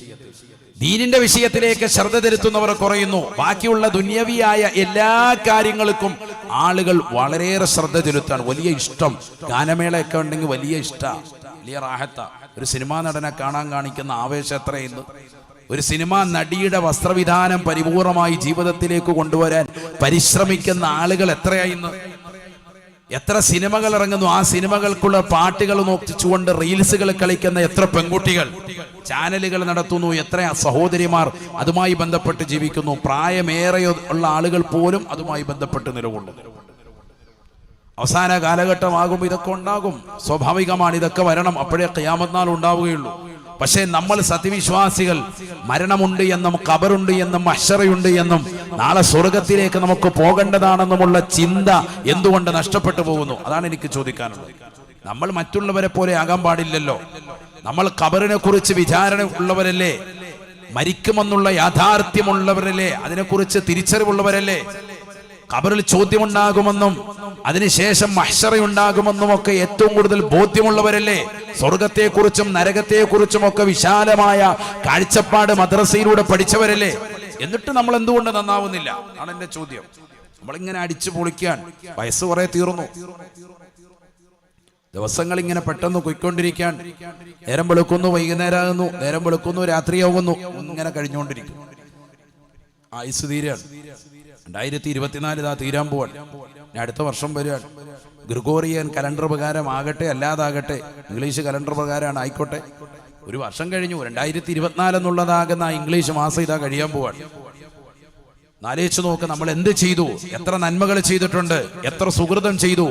ദീനിന്റെ വിഷയത്തിലേക്ക് ശ്രദ്ധ തിരുത്തുന്നവർ കുറയുന്നു. ബാക്കിയുള്ള ദുന്യവിയായ എല്ലാ കാര്യങ്ങൾക്കും ആളുകൾ വളരെയേറെ ശ്രദ്ധ തിരുത്താണ്. വലിയ ഇഷ്ടം, ഗാനമേളയൊക്കെ ഉണ്ടെങ്കിൽ വലിയ ഇഷ്ടമാണ്, വലിയ റാഹത്ത. ഒരു സിനിമാ നടനെ കാണാൻ കാണിക്കുന്ന ആവേശം എത്രയെന്ന്. ഒരു സിനിമാ നടിയുടെ വസ്ത്രവിധാനം പരിപൂർണമായി ജീവിതത്തിലേക്ക് കൊണ്ടുവരാൻ പരിശ്രമിക്കുന്ന ആളുകൾ എത്രയായിന്ന്. എത്ര സിനിമകൾ ഇറങ്ങുന്നു, ആ സിനിമകൾക്കുള്ള പാട്ടുകൾ നോക്കിച്ചുകൊണ്ട് റീൽസുകൾ കളിക്കുന്ന എത്ര പെൺകുട്ടികൾ, ചാനലുകൾ നടത്തുന്നു, എത്ര സഹോദരിമാർ അതുമായി ബന്ധപ്പെട്ട് ജീവിക്കുന്നു. പ്രായമേറെ ഉള്ള ആളുകൾ പോലും അതുമായി ബന്ധപ്പെട്ട് നിലകൊള്ളുന്നു. അവസാന കാലഘട്ടമാകുമ്പോൾ ഇതൊക്കെ ഉണ്ടാകും, സ്വാഭാവികമാണ്. ഇതൊക്കെ വരണം, അപ്പോഴേ ഖിയാമത്ത് നാൾ ഉണ്ടാവുകയുള്ളൂ. പക്ഷേ നമ്മൾ സത്യവിശ്വാസികൾ മരണമുണ്ട് എന്നും ഖബറുണ്ട് എന്നും മഹ്ശറയുണ്ട് എന്നും നാളെ സ്വർഗത്തിലേക്ക് നമുക്ക് പോകേണ്ടതാണെന്നുമുള്ള ചിന്ത എന്തുകൊണ്ട് നഷ്ടപ്പെട്ടു പോകുന്നു? അതാണ് എനിക്ക് ചോദിക്കാനുള്ളത്. നമ്മൾ മറ്റുള്ളവരെ പോലെ ആകാൻ പാടില്ലല്ലോ. നമ്മൾ ഖബറിനെ കുറിച്ച് വിചാരണ ഉള്ളവരല്ലേ, മരിക്കുമെന്നുള്ള യാഥാർത്ഥ്യമുള്ളവരല്ലേ, അതിനെക്കുറിച്ച് തിരിച്ചറിവുള്ളവരല്ലേ. ഖബറിൽ ചോദ്യമുണ്ടാകുമെന്നും അതിനുശേഷം മഹ്ശറയുണ്ടാകുമെന്നും ഒക്കെ ഏറ്റവും കൂടുതൽ ബോധ്യമുള്ളവരല്ലേ. സ്വർഗത്തെക്കുറിച്ചും നരകത്തെക്കുറിച്ചും ഒക്കെ വിശാലമായ കാഴ്ചപ്പാട് മദ്രസയിലൂടെ പഠിച്ചവരല്ലേ. എന്നിട്ട് നമ്മൾ എന്തുകൊണ്ട് നന്നാവുന്നില്ല ആണ് എന്റെ ചോദ്യം. നമ്മളിങ്ങനെ അടിച്ചു പൊളിക്കാൻ, വയസ്സ് കുറെ തീർന്നു, ദിവസങ്ങൾ ഇങ്ങനെ പെട്ടെന്ന് പോയിക്കൊണ്ടിരിക്കാൻ. നേരം വെളുക്കുന്നു, വൈകുന്നേരമാകുന്നു, നേരം വെളുക്കുന്നു, രാത്രിയാകുന്നു, ഇങ്ങനെ കഴിഞ്ഞുകൊണ്ടിരിക്കും. ആയുസ് തീരാണ്. 2024 ഇതാ തീരാൻ പോവാൻ. അടുത്ത വർഷം വരികയാണ്. ഗ്രിഗോറിയൻ കലണ്ടർ പ്രകാരം ആകട്ടെ അല്ലാതാകട്ടെ, ഇംഗ്ലീഷ് കലണ്ടർ പ്രകാരമാണ് ആയിക്കോട്ടെ, ഒരു വർഷം കഴിഞ്ഞു. 2024 എന്നുള്ളതാകുന്ന ഇംഗ്ലീഷ് മാസം ഇതാ കഴിയാൻ പോവാണ്. ആലോചിച്ചു നോക്ക്, നമ്മൾ എന്ത് ചെയ്തു, എത്ര നന്മകൾ ചെയ്തിട്ടുണ്ട്, എത്ര സുഹൃതം ചെയ്തു.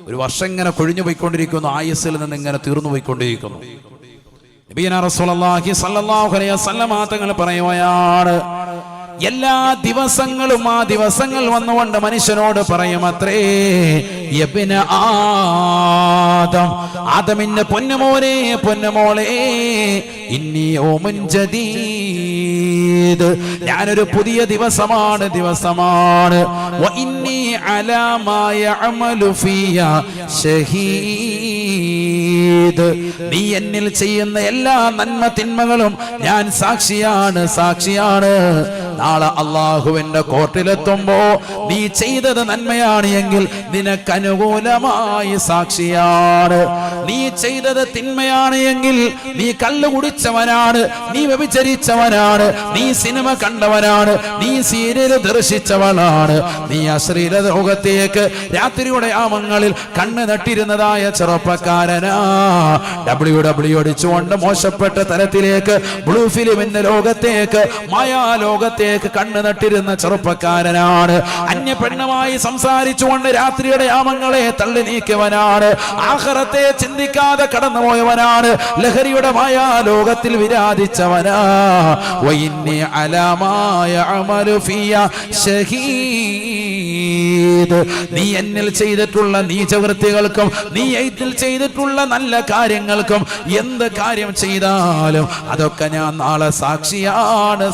ഒരു വർഷം ഇങ്ങനെ കൊഴിഞ്ഞു പോയിക്കൊണ്ടിരിക്കുന്നു, ആയുസ്സിൽ നിന്ന് ഇങ്ങനെ തീർന്നു പോയിക്കൊണ്ടിരിക്കുന്നു. നബിയുനാ റസൂലുള്ളാഹി സ്വല്ലല്ലാഹു അലൈഹി വസല്ലം തങ്ങൾ പറയുകയാണ്, എല്ലാ ദിവസങ്ങളും ആ ദിവസങ്ങൾ വന്നുകൊണ്ട് മനുഷ്യനോട് പറയുമത്രേ, യബ്ന ആദം, ആദമിന്റെ പൊന്നുമോനെ പൊന്നുമോളെ, ഇന്നി യൗമുൻ ജദീദ്, ഞാനൊരു പുതിയ ദിവസമാണ് വ ഇന്നി അലാ മാ യഅമലു ഫിയ ഷഹീദ്, നീ എന്നിൽ ചെയ്യുന്ന എല്ലാ നന്മ തിന്മകളും ഞാൻ സാക്ഷിയാണ്. നാളെ അള്ളാഹുവിന്റെ കോർട്ടിലെത്തുമ്പോ നീ ചെയ്തത് നന്മയാണ് എങ്കിൽ നിനക്ക് അനുകൂലമായി സാക്ഷിയാണ്. നീ ചെയ്തത് തിന്മയാണ് എങ്കിൽ നീ കള്ളു കുടിച്ചവനാണ്, നീ വ്യഭിചരിച്ചവനാണ്, നീ സിനിമ കണ്ടവനാണ്, നീ സീരിയൽ ദർശിച്ചവളാണ്, നീ അശ്ലീല ലോകത്തേക്ക് രാത്രിയുടെ യാമങ്ങളിൽ കണ്ണ് നട്ടിരുന്നതായ ചെറുപ്പക്കാരനാ, WWE അടിച്ചുകൊണ്ട് മോശപ്പെട്ട തരത്തിലേക്ക് ബ്ലൂ ഫിലിമിന്റെ ലോകത്തേക്ക് മായാലോകത്തേക്ക് കണ്ണ് നട്ടിരുന്ന ചെറുപ്പക്കാരനാണ്, അന്യ പെണ്ണുമായി സംസാരിച്ചുകൊണ്ട് രാത്രിയുടെ യാമങ്ങളെ തള്ളി നീക്കിയവനാണ്, ആഖിറത്തെ ചിന്തിക്കാതെ കടന്നുപോയവനാണ്, ലഹരിയുടെ മായാലോകത്തിൽ വിരാജിച്ചവനാ. വഇന്നി അലാ മാ യഅമലു ഫിയ ഷഹീദ്, നീ എന്നിൽ ചെയ്തിട്ടുള്ള നീചവൃത്തികൾക്കും നീ എന്നിൽ ചെയ്തിട്ടുള്ള നല്ല കാര്യങ്ങൾക്കും എന്ത് കാര്യം ചെയ്താലും അതൊക്കെ ഞാൻ നാളെ സാക്ഷിയാണ്.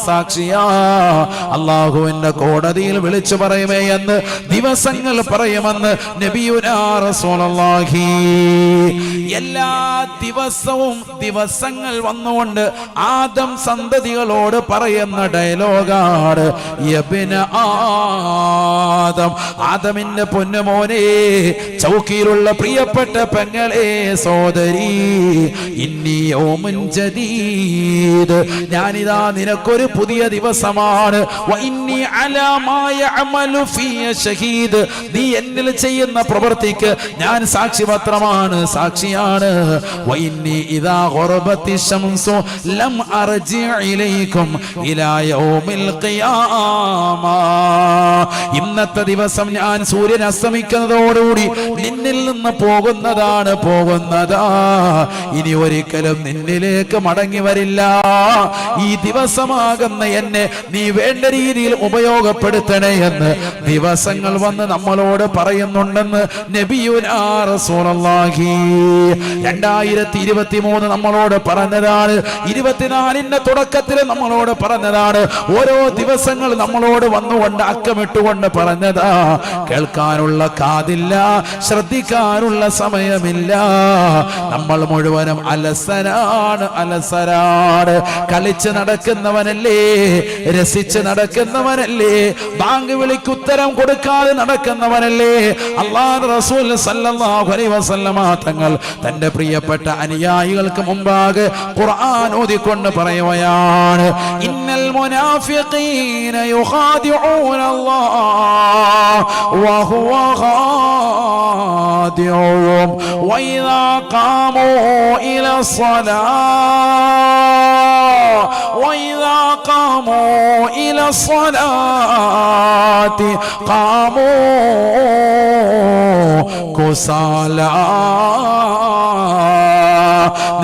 അല്ലാഹുവിന്റെ കോടതിയിൽ വിളിച്ചു പറയുമേ എന്ന് ദിവസങ്ങൾ പറയുമെന്ന് നബിയുനാ റസൂലുള്ളാഹി. എല്ലാ ദിവസവും ദിവസങ്ങൾ വന്നുകൊണ്ട് ആദം സന്തതികളോട് പറയുന്ന ഡയലോഗാണ്, യബ്ന ആദം, ആദമിന്റെ പൊന്നുമോനെ, ചൗക്കിയിലുള്ള പ്രിയപ്പെട്ട പെങ്ങളെ, സോദരി, ഇന്നി യൗമുൻ ജദീദ്, ഞാനിതാ നിനക്കൊരു പുതിയ ദിവസമാണ്. വ ഇന്നി അലാ മാ യഅമലു ഫിയ ഷഹീദ്, നീ എന്നിൽ ചെയ്യുന്ന പ്രവൃത്തിക്ക് ഞാൻ സാക്ഷിയാണ്. വ ഇന്നി ഇദാ ഖറബത്തി ശംസു ലം അർജി ഇലൈക്കും ഇലാ യൗമിൽ ഖിയാമ, ഇന്നത്തെ ദിവസം ഞാൻ സൂര്യൻ അസ്തമിക്കുന്നതോടുകൂടി നിന്നിൽ നിന്ന് പോകുന്നതാ, ഇനി ഒരിക്കലും നിന്നിലേക്ക് മടങ്ങി വരില്ല. ഈ ദിവസമാകുന്ന എന്നെ നീ വേണ്ട രീതിയിൽ ഉപയോഗപ്പെടുത്തണേ എന്ന് ദിവസങ്ങൾ വന്ന് നമ്മളോട് പറയുന്നുണ്ടെന്ന് നബിയുനാ റസൂലുള്ളാഹി. 2023 നമ്മളോട് പറഞ്ഞതാണ്, 24ന്റെ തുടക്കത്തിൽ നമ്മളോട് പറഞ്ഞതാണ്, ഓരോ ദിവസങ്ങൾ നമ്മളോട് വന്നുകൊണ്ട് അക്കമിട്ടുകൊണ്ട് പറഞ്ഞതാ. കേൾക്കാനുള്ള കാതില്ല, ശ്രദ്ധിക്കാനുള്ള സമയമില്ല, നമ്മൾ മുഴുവനും അലസരാണ്. കളിച്ച് നടക്കുന്നവനല്ലേ, രസിച്ച് നടക്കുന്നവനല്ലേ, ബാങ്ക് വിളിക്ക് ഉത്തരം കൊടുക്കാതെ നടക്കുന്നവനല്ലേ. അല്ലാഹുവിന്റെ റസൂൽ സല്ലല്ലാഹു അലൈഹി വസല്ലമ തങ്ങൾ തന്റെ പ്രിയപ്പെട്ട അനുയായികൾക്ക് മുമ്പാകെ ഖുർആൻ ഓതിക്കൊണ്ട് പറയുകയാണ്, ഇന്നൽ മുനാഫിഖീന യുഖാദിഊന അല്ലാഹ് വഹുവ ഖാദിഉഹും വഇദാ ഖാമൂ ഇലാ الصلاة وإذا قاموا إلى الصلاة قاموا كسالى.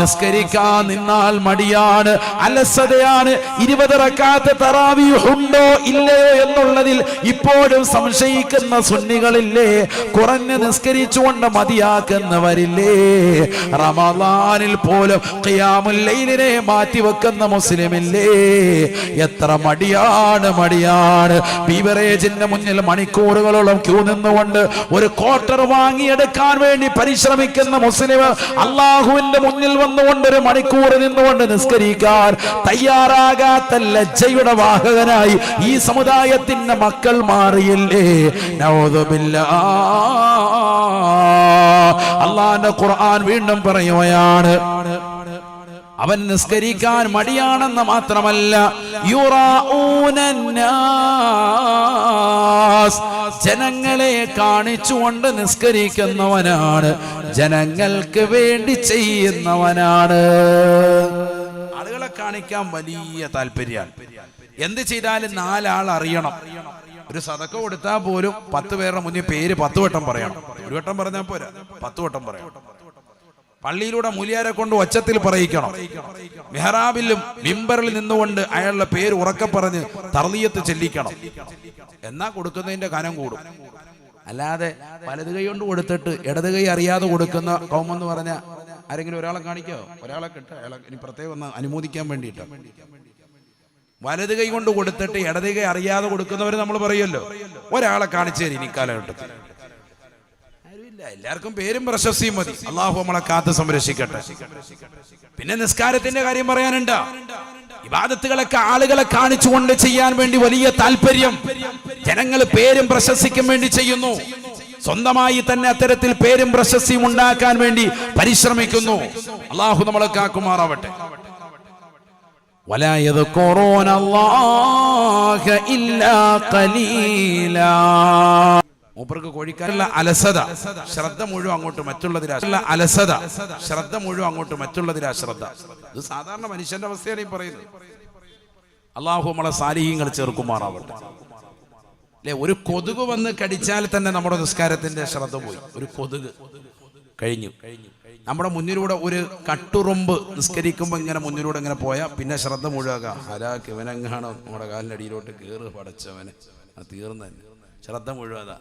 നിസ്കരിക്കാൻ നിന്നാൽ മടിയാണ്, അലസതയാണ്. 20 റക്അത്ത് തറാവീഹ് ഉണ്ടോ ഇല്ലയോ എന്നുള്ളതിൽ ഇപ്പോഴും സംശയിക്കുന്ന സുന്നികളില്ലേ, കുറഞ്ഞ് നിസ്കരിച്ചുകൊണ്ട് മതിയാക്കുന്നവരില്ലേ, റമളാനിൽ പോലും ഖിയാമുൽ ലൈലിനെ മാറ്റിവെക്കുന്ന മുസ്ലിമില്ലേ. എത്ര മടിയാണ്. ബീവറേജിന്റെ മുന്നിൽ മണിക്കൂറുകളോളം ക്യൂ നിന്നുകൊണ്ട് ഒരു ക്വാർട്ടർ വാങ്ങിയെടുക്കാൻ വേണ്ടി പരിശ്രമിക്കുന്ന മുസ്ലിം അള്ളാഹുവിന്റെ മുന്നിൽ വന്നുകൊണ്ട് ഒരു മണിക്കൂർ നിന്നുകൊണ്ട് നിസ്കരിക്കാൻ തയ്യാറാകാത്ത ലജ്ജയുടെ വാഹകനായി ഈ സമുദായത്തിന്റെ മക്കൾ മാറിയില്ലേ. നഊദുബില്ലാഹ്. അല്ലാഹുവിന്റെ ഖുർആൻ വീണ്ടും പറയുകയാണ്, അവൻ നിസ്കരിക്കാൻ മടിയാണെന്ന് മാത്രമല്ല, യുറാഊനന്നാസ്, ജനങ്ങളെ കാണിച്ചുകൊണ്ട് നിസ്കരിക്കുന്നവനാണ്, ജനങ്ങൾക്ക് വേണ്ടി ചെയ്യുന്നവനാണ്. ആളുകളെ കാണിക്കാൻ വലിയ താല്പര്യമാണ്. എന്ത് ചെയ്താലും 4 ആൾ അറിയണം. ഒരു സദക്ക കൊടുത്താൽ പോലും 10 പേരുടെ മുന്നിൽ പേര് 10 വട്ടം പറയണം. ഒരു വട്ടം പറഞ്ഞാൽ പോരാ, 10 വട്ടം പറയണം. പള്ളിയിലൂടെ മുലിയാരെ കൊണ്ട് ഒച്ചത്തിൽ പറയിക്കണം. മെഹ്റാബിലും മിമ്പറിൽ നിന്നുകൊണ്ട് അയാളുടെ പേര് ഉറക്കെ പറഞ്ഞ് തർലിയത്ത് ചെല്ലിക്കണം. എന്നാ കൊടുക്കുന്നതിന്റെ കനം കൂടും. അല്ലാതെ വലത് കൈ കൊണ്ട് കൊടുത്തിട്ട് ഇടത് കൈ അറിയാതെ കൊടുക്കുന്ന കൗമെന്ന് പറഞ്ഞ ആരെങ്കിലും ഒരാളെ കാണിക്കോ? ഒരാളെ കിട്ടുക, അയാളെ ഇനി പ്രത്യേകം ഒന്ന് അനുമോദിക്കാൻ വേണ്ടിയിട്ട്. വലത് കൈ കൊണ്ട് കൊടുത്തിട്ട് ഇടത് കൈ അറിയാതെ കൊടുക്കുന്നവർ നമ്മൾ പറയുമല്ലോ, ഒരാളെ കാണിച്ചു തരും. ഈ കാലഘട്ടത്തിൽ ആരുമില്ല, എല്ലാവർക്കും പേരും പ്രശസ്തിയും മതി. അള്ളാഹു നമ്മളെ കാത്ത് സംരക്ഷിക്കട്ടെ. പിന്നെ നിസ്കാരത്തിന്റെ കാര്യം പറയാനുണ്ട്. ഇബാദത്തുകളൊക്കെ ആളുകളെ കാണിച്ചുകൊണ്ട് ചെയ്യാൻ വേണ്ടി വലിയ താല്പര്യം. ജനങ്ങൾ പേരും പ്രശസ്തിക്കും വേണ്ടി ചെയ്യുന്നു. സ്വന്തമായി തന്നെ അത്തരത്തിൽ പേരും പ്രശസ്തിയും ഉണ്ടാക്കാൻ വേണ്ടി പരിശ്രമിക്കുന്നു. അള്ളാഹു നമ്മളെ കാക്കുമാറാവട്ടെ. വലാ യദ്കുറൂന അല്ലാഹ ഇല്ലാ ഖലീലാ. മൂപ്പർക്ക് കോഴിക്കാരുള്ള അലസത, ശ്രദ്ധ മുഴുവൻ അങ്ങോട്ട് മറ്റുള്ളതിലാ അലസത, ശ്രദ്ധ മുഴുവൻ അങ്ങോട്ട് മറ്റുള്ളതിലാ ശ്രദ്ധ. ഇത് സാധാരണ മനുഷ്യന്റെ അവസ്ഥയാണ് ഈ പറയുന്നത്. അള്ളാഹു നമ്മളെ സാലിഹീങ്ങൾ ചേർക്കുമാറാവട്ടെ. അല്ലെ, ഒരു കൊതുക് വന്ന് കടിച്ചാൽ തന്നെ നമ്മുടെ നിസ്കാരത്തിന്റെ ശ്രദ്ധ പോയി. ഒരു കൊതുക് കഴിഞ്ഞു. നമ്മുടെ മുന്നിലൂടെ ഒരു കട്ടുറുമ്പ് നിസ്കരിക്കുമ്പോൾ ഇങ്ങനെ മുന്നിലൂടെ ഇങ്ങനെ പോയാൽ പിന്നെ ശ്രദ്ധ മുഴുവൻ ഹലാക്ക് ഇവനെങ്ങാണോ നമ്മുടെ കാലിൻ്റെ അടിയിലോട്ട് കയറ് പടച്ചവന്, തീർന്നു തന്നെ ശ്രദ്ധ മുഴുവതാ.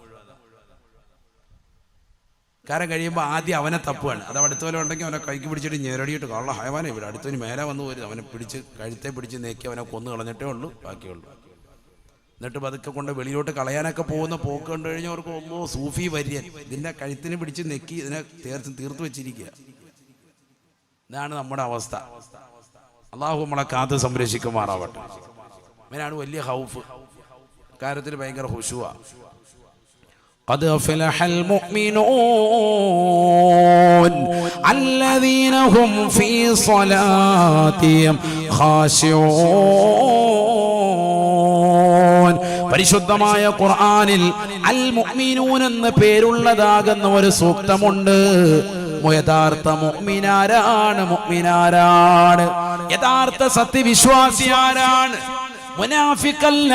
കാരം കഴിയുമ്പോൾ ആദ്യം അവനെ തപ്പുകയാണ്. അത് അടുത്ത പോലെ ഉണ്ടെങ്കിൽ അവനെ കൈക്ക് പിടിച്ചിട്ട് ഞെരടിയിട്ട് കള്ള ഹയവാനെ ഇവിടെ അടുത്തവന് മേലെ വന്നു പോരും. അവനെ പിടിച്ച് കഴുത്തെ പിടിച്ച് നേക്കി അവനെ കൊന്നു കളഞ്ഞിട്ടേ ഉള്ളൂ, ബാക്കിയുള്ളൂ. എന്നിട്ട് പതുക്കെ കൊണ്ട് വെളിയിലോട്ട് കളയാനൊക്കെ പോകുന്ന പോക്ക് കണ്ടു കഴിഞ്ഞാൽ അവർക്ക് ഒന്നോ സൂഫി വര്യൻ ഇതിൻ്റെ കഴുത്തിന് പിടിച്ച് നെക്കി ഇതിനെ തീർത്ത് വെച്ചിരിക്കുക. ഇതാണ് നമ്മുടെ അവസ്ഥ. അള്ളാഹു നമ്മളെ കാത്ത് സംരക്ഷിക്കുമാറാവട്ടെ. അങ്ങനെയാണ് വലിയ ഹൗഫ്. കാര്യത്തിൽ ഭയങ്കര ഹുശുവാ. قد أفلح المؤمنون الذين هم في صلاتهم خاشعون. പരിശുദ്ധമായ ഖുർആനിൽ അൽ മുഅ്മിനൂൻ എന്ന് പേരുള്ളതാകുന്ന ഒരു സൂക്തമുണ്ട്. യഥാർത്ഥ മുഅ്മിനാരാണ്? മുഅ്മിനാരാണ് യഥാർത്ഥ സത്യവിശ്വാസി ആരാണ്? മുനാഫിഖല്ല.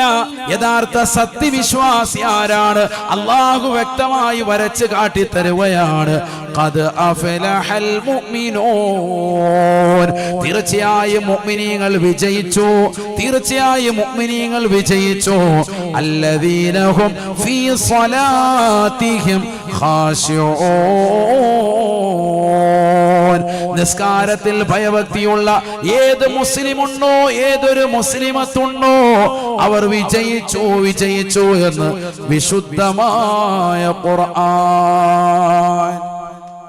യഥാർത്ഥ സത്യവിശ്വാസി ആരാണ്? അല്ലാഹു വ്യക്തമായി വരച്ച് കാട്ടിത്തരുകയാണ്. ഖദ് അഫ്ലഹൽ മുഅ്മിനൂൻ. തീർച്ചയായും മുഅ്മിനീങ്ങൾ വിജയിച്ചു. തീർച്ചയായും മുഅ്മിനീങ്ങൾ വിജയിച്ചു. അല്ലദീന ഹും ഫീ സ്വലാത്തിഹിം ഖാശിഊൻ. നിസ്കാരത്തിൽ ഭയഭക്തിയുള്ള ഏത് മുസ്ലിമുണ്ടോ, ഏതൊരു മുസ്ലിമത്തുണ്ടോ, അവർ വിജയിച്ചു വിജയിച്ചു എന്ന് വിശുദ്ധമായ ഖുർആൻ.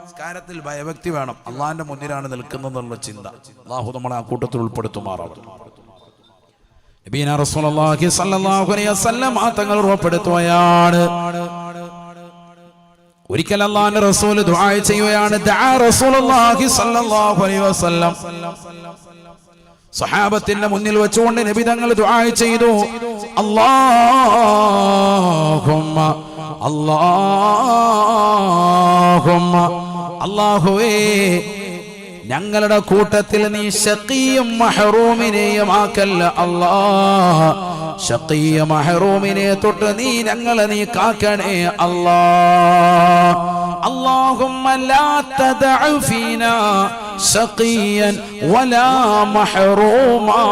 നിസ്കാരത്തിൽ ഭയഭക്തി വേണം. അള്ളാഹിന്റെ മുന്നിലാണ് നിൽക്കുന്നതെന്നുള്ള ചിന്ത. അള്ളാഹു നമ്മളെ ആ കൂട്ടത്തിൽ ഉൾപ്പെടുത്തുമാറാവട്ടെ. നബിയനാ റസൂലുള്ളാഹി സ്വല്ലല്ലാഹു അലൈഹി വസല്ലം തങ്ങൾ ഉറപ്പെടുത്തുകയാണ്. ഒരിക്കൽ അല്ലാഹുവിന്റെ റസൂൽ ദുആ ചെയ്യുകയാണ്. ദഅ റസൂലുള്ളാഹി സ്വല്ലല്ലാഹു അലൈഹി വസല്ലം. സഹാബത്തിന്റെ മുന്നിൽ വെച്ചുകൊണ്ട് നബി തങ്ങൾ ദുആ ചെയ്തു. അല്ലാഹുമ്മ അല്ലാഹുമ്മ അല്ലാഹുവേ, ഞങ്ങളുടെ കൂട്ടത്തിൽ നീ ശഖീയും മഹ്റൂമിനെയും ആക്കല്ല അല്ലാഹ്. ശഖീയ മഹ്റൂമിനെ തൊട്ട് ഞങ്ങളെ നീ കാക്കണേ അല്ലാഹ്. اللهم لا تدع فينا شقيا ولا محروما.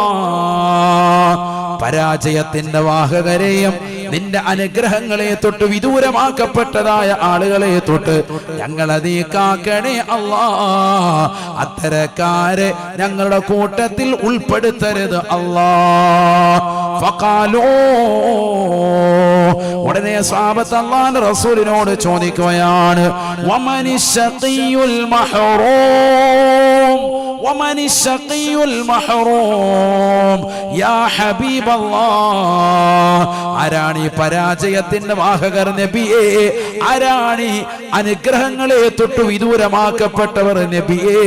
പരാജയത്തിന്റെ വാഹകരെയും നിന്റെ അനുഗ്രഹങ്ങളെ തൊട്ട് വിദൂരമാക്കപ്പെട്ടതായ ആളുകളെ തൊട്ട് ഞങ്ങളെ നീ കാക്കണേ അല്ലാഹ്. അത്തരക്കാരെ ഞങ്ങളുടെ കൂട്ടത്തിൽ ഉൾപ്പെടുത്തരുത് അല്ലാഹ്. ഫഖാലൂ, ഉടനെ സ്വഹാബത്ത് അല്ലാഹുവിന്റെ റസൂലിനോട് ചോദിക്കുകയാണ്, വമനിശ്ശഖിയുൽ മഹ്റൂം, വമനിശ്ശഖിയുൽ മഹ്റൂം യാ ഹബീബല്ലാഹ്. ആരാണ് ഈ പരാജയത്തിന്റെ വാഹകർ നബിയേ? ആരാണ് ഈ അനുഗ്രഹങ്ങളെ തൊട്ട് വിദൂരമാക്കപ്പെട്ടവർ നബിയേ?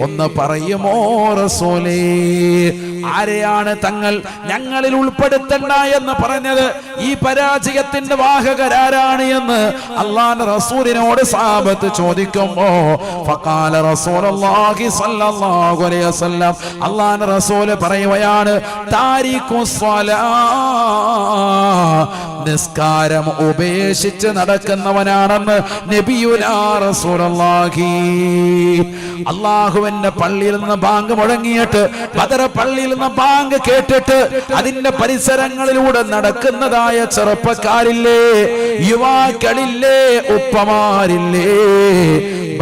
ഒന്ന് പറയുമോ റസൂലേ? ആരെയാണ് തങ്ങൾ ഞങ്ങളിൽ ഉൾപ്പെടുത്തണ്ട എന്ന് പറഞ്ഞത്? ഈ പരാജയത്തിന്റെ വാഹകരാരാണ് എന്ന് അള്ളാഹുവിന്റെ റസൂലിനോട് സഹാബത്ത് ചോദിക്കുമ്പോ ഫഖാല റസൂലുള്ളാഹി സ്വല്ലല്ലാഹു അലൈഹി വസല്ലം, അള്ളാഹുവിന്റെ റസൂൽ പറയുകയാണ്, നിസ്കാരം ഉപേക്ഷിച്ച് നടക്കുന്നവനാണെന്ന് നബിയുനാ റസൂലുള്ളാഹി. അള്ളാഹുവിന്റെ പള്ളിയിൽ നിന്ന് ബാങ്ക് മുഴങ്ങിയിട്ട്, ബദർ പള്ളിയിൽ നിന്ന് ബാങ്ക് കേട്ടിട്ട് അതിന്റെ പരിസരങ്ങളിലൂടെ നടക്കുന്നതായ ചെറുപ്പക്കാരില്ലേ, യുവാക്കളില്ലേ, ഉപ്പമാരില്ലേ,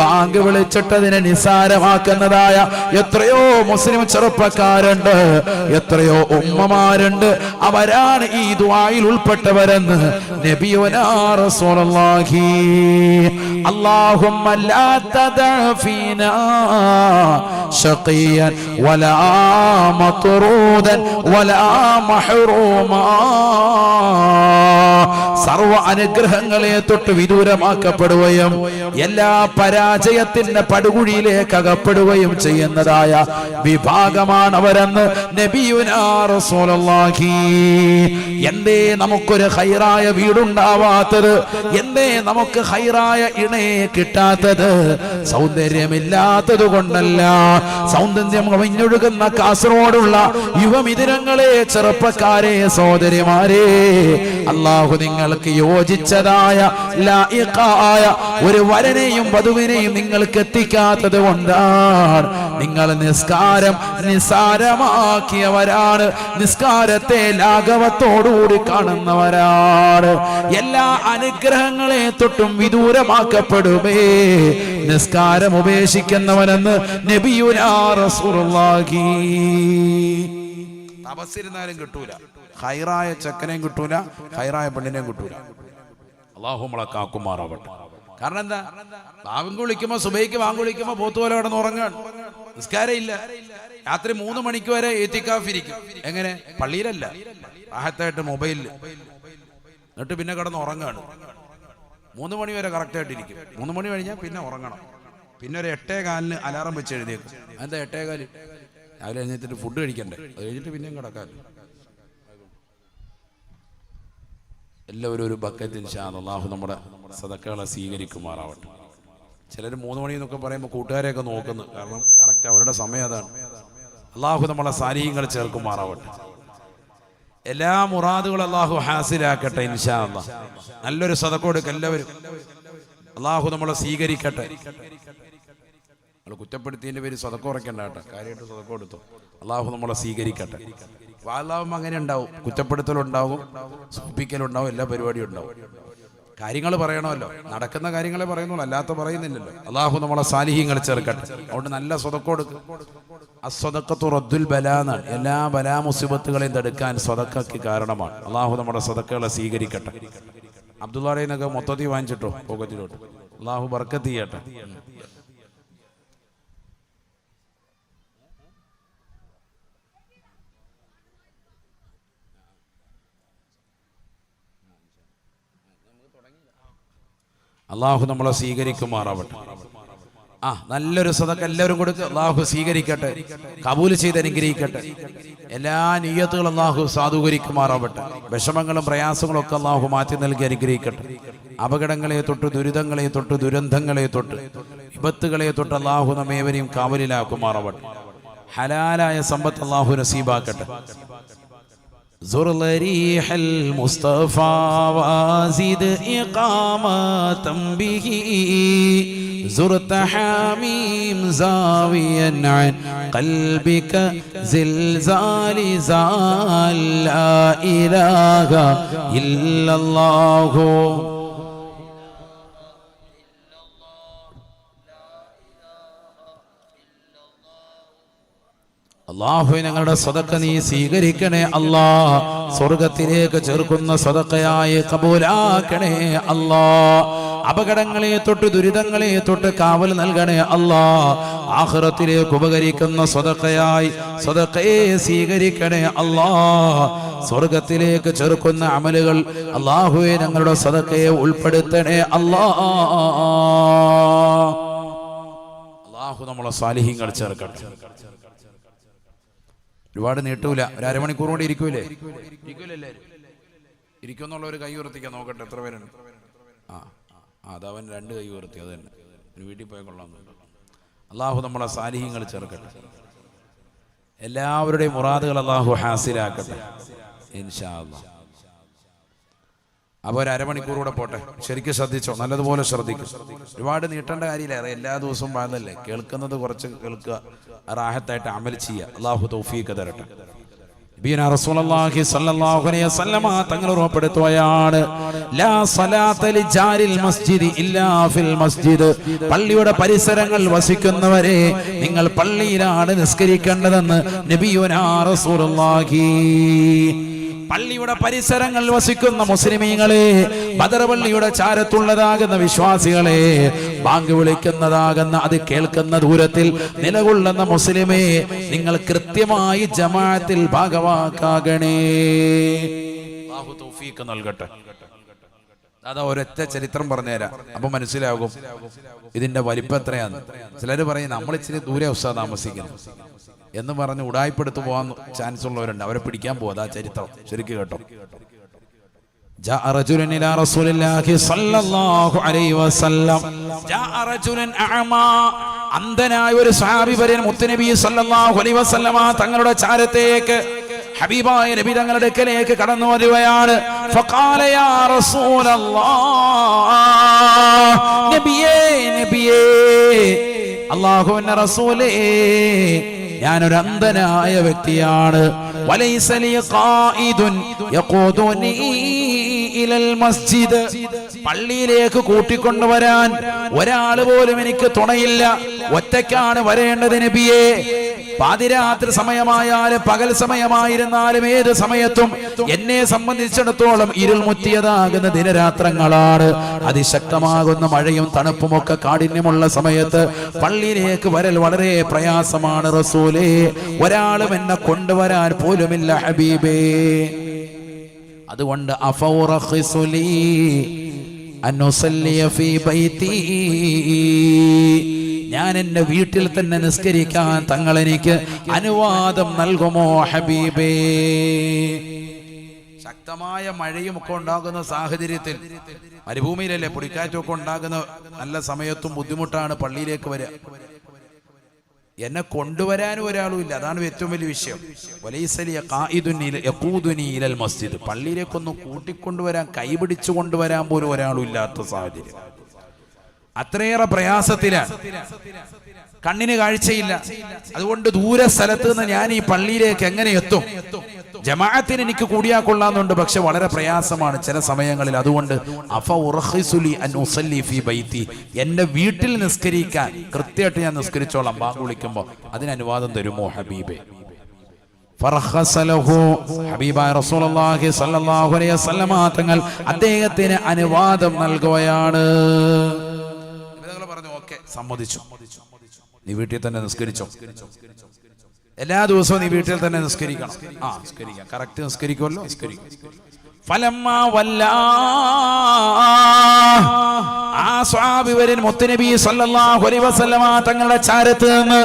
ബാങ്ക് വിളിച്ചിട്ടതിനെ നിസാരമാക്കുന്നതായ എത്രയോ മുസ്ലിം ചെറുപ്പക്കാരുണ്ട്, എത്രയോ ഉമ്മമാരുണ്ട്. അവരാണ് ഈ ദുആയിൽ ഉൾപ്പെട്ടവരെന്ന് നബിയുനാ റസൂലുള്ളാഹി. അല്ലാഹുമ്മ ലാ തദഅ ഫീനാ ശഖിയൻ വലാ മത്റൂദൻ വലാ മഹ്റൂമാ. സർവ അനുഗ്രഹങ്ങളെ തൊട്ട് വിദൂരമാക്കപ്പെടുകയും എല്ലാ പരാജയത്തിന്റെ പടുകുഴിയിലേക്ക് അകപ്പെടുകയും ചെയ്യുന്നതായ വിഭാഗമാണ് അവരെന്ന് നബിയുനാ റസൂലുള്ളാഹി. എന്തേ നമുക്കൊരു ഖൈറായ വീടുണ്ടാവാത്തത്? എന്തേ നമുക്ക് ഖൈറായ ഇണയെ കിട്ടാത്തത്? സൗന്ദര്യമില്ലാത്തത് കൊണ്ടല്ല. സൗന്ദര്യം കവിഞ്ഞൊഴുകുന്ന കാസർഗോഡുള്ള യുവമിഥുനങ്ങളെ, ചെറുപ്പക്കാരെ, സഹോദരിമാരെ, അല്ലാഹു നിങ്ങൾക്ക് യോജിച്ചതായ ലായിഖായ ഒരു വരനെയും വധുവിനെയും നിങ്ങൾക്ക് എത്തിക്കാത്തത് കൊണ്ടാണ് നിങ്ങൾ നിസ്കാരം നിസാരമാക്കിയവരാണ്, നിസ്കാരത്തെ ലാഘവത്തോടുകൂടി കാണുന്നവരാണ്. എല്ലാ അനുഗ്രഹങ്ങളെ തൊട്ടും വിദൂരമാക്കപ്പെടുമേ നിസ്കാരം ഉപേക്ഷിക്കുന്നവനെന്ന് നബിയുനാ റസൂലുള്ളാഹി. തപസ്സിരുന്നാലും കിട്ടൂല, ഖൈറായ ചെക്കനെയും കിട്ടൂല, ഖൈറായ പെണ്ണിനെയും കിട്ടൂല. അല്ലാഹു നമ്മളെ കാക്കുമാറാവട്ടെ. കാരണം എന്താ? ബാങ്ക് വിളിക്കുമ്പോ, സുബൈക്ക് ബാങ്ക് വിളിക്കുമ്പോ പോത്ത് പോലെ കിടന്ന് ഉറങ്ങാണ്, നിസ്കാരം ഇല്ല. രാത്രി 3 മണിക്ക് വരെ ഇത്തിക്കാഫിരിക്കും. എങ്ങനെ? പള്ളിയിലല്ല, ആഹത്തായിട്ട് മൊബൈലിൽ. എന്നിട്ട് പിന്നെ കിടന്ന് ഉറങ്ങാണ്. 3 മണി വരെ കറക്റ്റായിട്ടിരിക്കും. 3 മണി കഴിഞ്ഞാൽ പിന്നെ ഉറങ്ങണം. പിന്നെ ഒരു 8:15 അലാറം വെച്ച് എഴുതിയേക്കും. എന്താ 8:15? രാവിലെ എഴുന്നേറ്റിട്ട് ഫുഡ് കഴിക്കണ്ടേ, അത് കഴിഞ്ഞിട്ട് പിന്നെയും കിടക്കാൻ. എല്ലാവരും ഒരു ബക്കറ്റ് ഇൻഷാ അല്ലാഹു നമ്മുടെ സദഖകളെ സ്വീകരിക്കുമാറാവട്ടെ. ചിലർ 3 മണി എന്നൊക്കെ പറയുമ്പോൾ കൂട്ടുകാരെയൊക്കെ നോക്കുന്നു, കാരണം കറക്റ്റ് അവരുടെ സമയം അതാണ്. അല്ലാഹു നമ്മളെ സാലിഹീങ്ങൾ ചേർക്കുമാറാവട്ടെ. എല്ലാ മുറാദുകളും അല്ലാഹു ഹാസിലാക്കട്ടെ ഇൻഷാ അല്ലാഹ്. നല്ലൊരു സദഖ കൊടുക്കുക എല്ലാവരും. അല്ലാഹു നമ്മളെ സ്വീകരിക്കട്ടെ. നമ്മൾ കുറ്റപ്പെടുത്തിയതിൻ്റെ പേര് സദഖ കുറയ്ക്കണ്ട കേട്ടോ, കാര്യമായിട്ട് സദഖ കൊടുത്തു. അല്ലാഹു നമ്മളെ സ്വീകരിക്കട്ടെ. വാലാവും അങ്ങനെ ഉണ്ടാവും, കുറ്റപ്പെടുത്തലുണ്ടാവും, സൂപ്പിക്കലുണ്ടാവും, എല്ലാ പരിപാടിയും ഉണ്ടാവും. കാര്യങ്ങൾ പറയണമല്ലോ, നടക്കുന്ന കാര്യങ്ങളെ പറയുന്നുള്ളൂ, അല്ലാത്ത പറയുന്നില്ലല്ലോ. അല്ലാഹു നമ്മളെ സാലിഹീങ്ങൾ ചേർക്കട്ടെ. അതുകൊണ്ട് നല്ല സദഖ കൊടുക്കുക. അസ്സദഖത്തു റദ്ദുൽ ബലാ എന്നാണ്. എല്ലാ ബലാ മുസീബത്തുകളെയും തടുക്കാൻ സദഖയ്ക്ക് കാരണമാണ്. അല്ലാഹു നമ്മുടെ സദഖകളെ സ്വീകരിക്കട്ടെ. അബ്ദുള്ളയുടെ നിന്നൊക്കെ മൊത്തത്തിൽ വാങ്ങിച്ചിട്ടോ പോക്കറ്റിലോട്ട്. അല്ലാഹു ബർക്കത്ത് ചെയ്യട്ടെ. അല്ലാഹു നമ്മളെ സ്വീകരിക്കുമാറാവട്ടെ. നല്ലൊരു സദഖ എല്ലാവരും കൊടുക്കുക. അല്ലാഹു സ്വീകരിക്കട്ടെ, കബൂൽ ചെയ്ത് അനുഗ്രഹിക്കട്ടെ. എല്ലാ നിയ്യത്തുകളും അല്ലാഹു സാധൂകരിക്കുമാറാവട്ടെ. വിഷമങ്ങളും പ്രയാസങ്ങളും ഒക്കെ അല്ലാഹു മാറ്റി നൽകി അനുഗ്രഹിക്കട്ടെ. അപകടങ്ങളെ തൊട്ട്, ദുരിതങ്ങളെ തൊട്ട്, ദുരന്തങ്ങളെ തൊട്ട്, വിപത്തുകളെ തൊട്ട് അല്ലാഹു നമ്മേവരെയും കാവലിലാക്കുമാറാവട്ടെ. ഹലാലായ സമ്പത്ത് അല്ലാഹു നസീബാക്കട്ടെ. زر ريح المصطفى وازد إقامة به زرت حميم زاويا عن قلبك زلزال زال لا إله إلا الله. അല്ലാഹു ഞങ്ങളുടെ സദഖ നീ സ്വീകരിക്കണേ അല്ലാ. സ്വർഗത്തിലേക്ക് ചേർക്കുന്ന സദഖയായി കബൂലാക്കണേ അല്ലാ. അപകടങ്ങളെ തൊട്ട്, ദുരിതങ്ങളെ തൊട്ട് കാവൽ നൽകണേ അല്ലാ. ആഖിറത്തിലേക്ക് ഉപകരിക്കുന്ന സദഖയായി സദഖയെ സ്വീകരിക്കണേ അല്ലാ. സ്വർഗത്തിലേക്ക് ചേർക്കുന്ന അമലുകൾ അല്ലാഹുവേ ഞങ്ങളുടെ സദഖയെ ഉൾപ്പെടുത്തണേ അല്ലാ. അല്ലാഹു നമ്മളെ സാലിഹീങ്ങൾ ചേർക്കട്ടെ. ഒരുപാട് നീട്ടൂല, ഒരു അരമണിക്കൂർ കൊണ്ട് ഇരിക്കൂലേ? ഇരിക്കൂലല്ലേ? ഇരിക്കുന്നുള്ള ഒരു കൈ ഉയർത്തിക്കാൻ നോക്കട്ടെ, എത്ര പേരുണ്ട്? അതവൻ 2 കൈ ഉയർത്തി, അത് തന്നെ. വീട്ടിൽ പോയി കൊള്ളാമെന്നുണ്ട്. അള്ളാഹു നമ്മളെ സാലിഹ്യങ്ങൾ ചേർക്കട്ടെ, എല്ലാവരുടെയും മുറാദുകൾ അള്ളാഹു ഹാസിലാക്കട്ടെ ഇൻഷാ അല്ലാഹ്. അപ്പോൾ ഒരു അരമണിക്കൂർ പോട്ടെ. ശരിക്കും ശ്രദ്ധിച്ചോ, നല്ലതുപോലെ ശ്രദ്ധിക്കും. ഒരുപാട് നീട്ടേണ്ട കാര്യമില്ല, എല്ലാ ദിവസവും പാടല്ലേ, കേൾക്കുന്നത് കുറച്ച് കേൾക്കുക, റാഹത്തായിട്ട് അമൽ ചെയ്യുക. അള്ളാഹു തൗഫീഖ് തരട്ടെ. റസൂലുള്ളാഹി സ്വല്ലല്ലാഹു അലൈഹി വസല്ലമ തങ്ങൾ ഉറപ്പെടുത്തുകയാണ്, ലാ സ്വലാത്ത ലിജാരിൽ മസ്ജിദി ഇല്ലാ ഫിൽ മസ്ജിദ്. പള്ളിയുടെ പരിസരങ്ങൾ വസിക്കുന്നവരെ നിങ്ങൾ പള്ളിയിലാണ് നിസ്കരിക്കേണ്ടതെന്ന് നബിയുനാ റസൂലുള്ളാഹി. പള്ളിയുടെ പരിസരങ്ങൾ വസിക്കുന്ന മുസ്ലിമീങ്ങളെ, ബദർ പള്ളിയുടെ ചാരത്തുള്ളതാകുന്ന വിശ്വാസികളെ, ബാങ്ക് വിളിക്കുന്നതാകുന്ന അത് കേൾക്കുന്ന ദൂരത്തിൽ നിലകൊള്ളുന്ന മുസ്ലിമേ, നിങ്ങൾ കൃത്യമായി ജമാഅത്തിൽ ഭാഗവാക്കാകണേ. അല്ലാഹു തൗഫീഖ് നൽകട്ടെ. അതാ ഒരൊറ്റ ചരിത്രം പറഞ്ഞുതരാം, അപ്പൊ മനസ്സിലാകും ഇതിന്റെ വലിപ്പം എത്രയാന്ന്. ചിലര് പറയും നമ്മൾ ഇച്ചിരി ദൂരെ ഉസ്താദ് താമസിക്കുന്നു എന്ന് പറഞ്ഞ് ഉടായ്പെടുത്തു പോകാൻ ചാൻസ് ഉള്ളവരുണ്ട്, അവരെ പിടിക്കാൻ പോകാം. ആ ചരിത്രം ശരിക്കും കേട്ടോ. جاء رجل إلى رسول الله صلى الله عليه وسلم. جاء رجل أعمى. അന്ധനായ ഒരു സ്വഹാബി വരൻ മുത്തുനബി സല്ലല്ലാഹു അലൈഹി വസല്ലമ തങ്ങളുടെ ചാരത്തേക്ക്, ഹബീബായ നബി തങ്ങളുടെ അടുക്കലേക്ക് കടന്നു വരികയാണ്. ഫഖാല യാ റസൂലല്ലാഹ്, നബിയേ നബിയേ, അല്ലാഹുവിന്റെ റസൂലേ, ഞാനൊരു അന്ധനായ വ്യക്തിയാണ്. വലൈസ ലി ഖായിദുൻ യഖൂദുനി ഇലൽ മസ്ജിദ്. പള്ളിയിലേക്ക് കൂട്ടിക്കൊണ്ടുവരാൻ ഒരാൾ പോലും എനിക്ക് തുണയില്ല, ഒറ്റയ്ക്കാണ് വരേണ്ടത് നബിയേ. പാതിരാത്രി സമയമായാലും പകൽ സമയമായിരുന്നാലും ഏത് സമയത്തും എന്നെ സംബന്ധിച്ചിടത്തോളം ഇരുൾ മുറ്റിയതാകുന്ന ദിനരാത്രങ്ങളാണ്. അതിശക്തമാകുന്ന മഴയും തണുപ്പുമൊക്കെ കാഠിന്യമുള്ള സമയത്ത് പള്ളിയിലേക്ക് വരൽ വളരെ പ്രയാസമാണ് റസൂലേ. ഒരാളും എന്നെ കൊണ്ടുവരാൻ പോലുമില്ല ഹബീബേ. അതുകൊണ്ട് അഫൗറഖിസുലി അന്നുസല്ലിയ ഫീ ബൈതി, ഞാൻ എന്റെ വീട്ടിൽ തന്നെ നിസ്കരിക്കാൻ തങ്ങൾ എനിക്ക് അനുവാദം നൽകുമോ ഹബീബേ? ശക്തമായ മഴയും ഒക്കെ ഉണ്ടാകുന്ന സാഹചര്യത്തിൽ, മരുഭൂമിയിലല്ലേ പൊടിക്കാറ്റൊക്കെ ഉണ്ടാകുന്ന നല്ല സമയത്തും ബുദ്ധിമുട്ടാണ് പള്ളിയിലേക്ക് വരിക. എന്നെ കൊണ്ടുവരാനും ഒരാളും ഇല്ല, അതാണ് ഏറ്റവും വലിയ വിഷയം. മസ്ജിദ്, പള്ളിയിലേക്കൊന്ന് കൂട്ടിക്കൊണ്ടുവരാൻ, കൈപിടിച്ചു കൊണ്ടുവരാൻ പോലും ഒരാളും ഇല്ലാത്ത സാഹചര്യം. അത്രയേറെ പ്രയാസത്തിലാണ്, കണ്ണിന് കാഴ്ചയില്ല. അതുകൊണ്ട് ദൂര സ്ഥലത്ത് നിന്ന് ഞാൻ ഈ പള്ളിയിലേക്ക് എങ്ങനെ എത്തും? ജമാഅത്തിന് എനിക്ക് കൂടിയാ കൊള്ളാന്നുണ്ട്, പക്ഷെ വളരെ പ്രയാസമാണ് ചില സമയങ്ങളിൽ. അതുകൊണ്ട് എന്റെ വീട്ടിൽ നിസ്കരിക്കാൻ കൃത്യമായിട്ട് ഞാൻ നിസ്കരിച്ചോളാം, ബാങ്ക് വിളിക്കുമ്പോ അതിന് അനുവാദം തരുമോ ഹബീബേ? ഹബീബായ റസൂലുള്ളാഹി സ്വല്ലല്ലാഹു അലൈഹി വസല്ലമ തങ്ങൾ അദ്ദേഹത്തിന് അനുവാദം നൽകുകയാണ്. പറഞ്ഞു ഓക്കെ, സമ്മതിച്ചു, നീ വീട്ടിൽ തന്നെ നിസ്കരിച്ചോ, എല്ലാ ദിവസവും നീ വീട്ടിൽ തന്നെ നിസ്കരിക്കണം. നിസ്കരിക്കാം, കറക്റ്റ് നിസ്കരിക്കുമല്ലോ, നിസ്കരിക്കും. ഫലമ്മാ വല്ലാ, ആ സ്വഹാബി വരൻ മുത്തുനബി സല്ലല്ലാഹു അലൈഹി വസല്ലമ തങ്ങളുടെ ചാരത്ത് നിന്ന്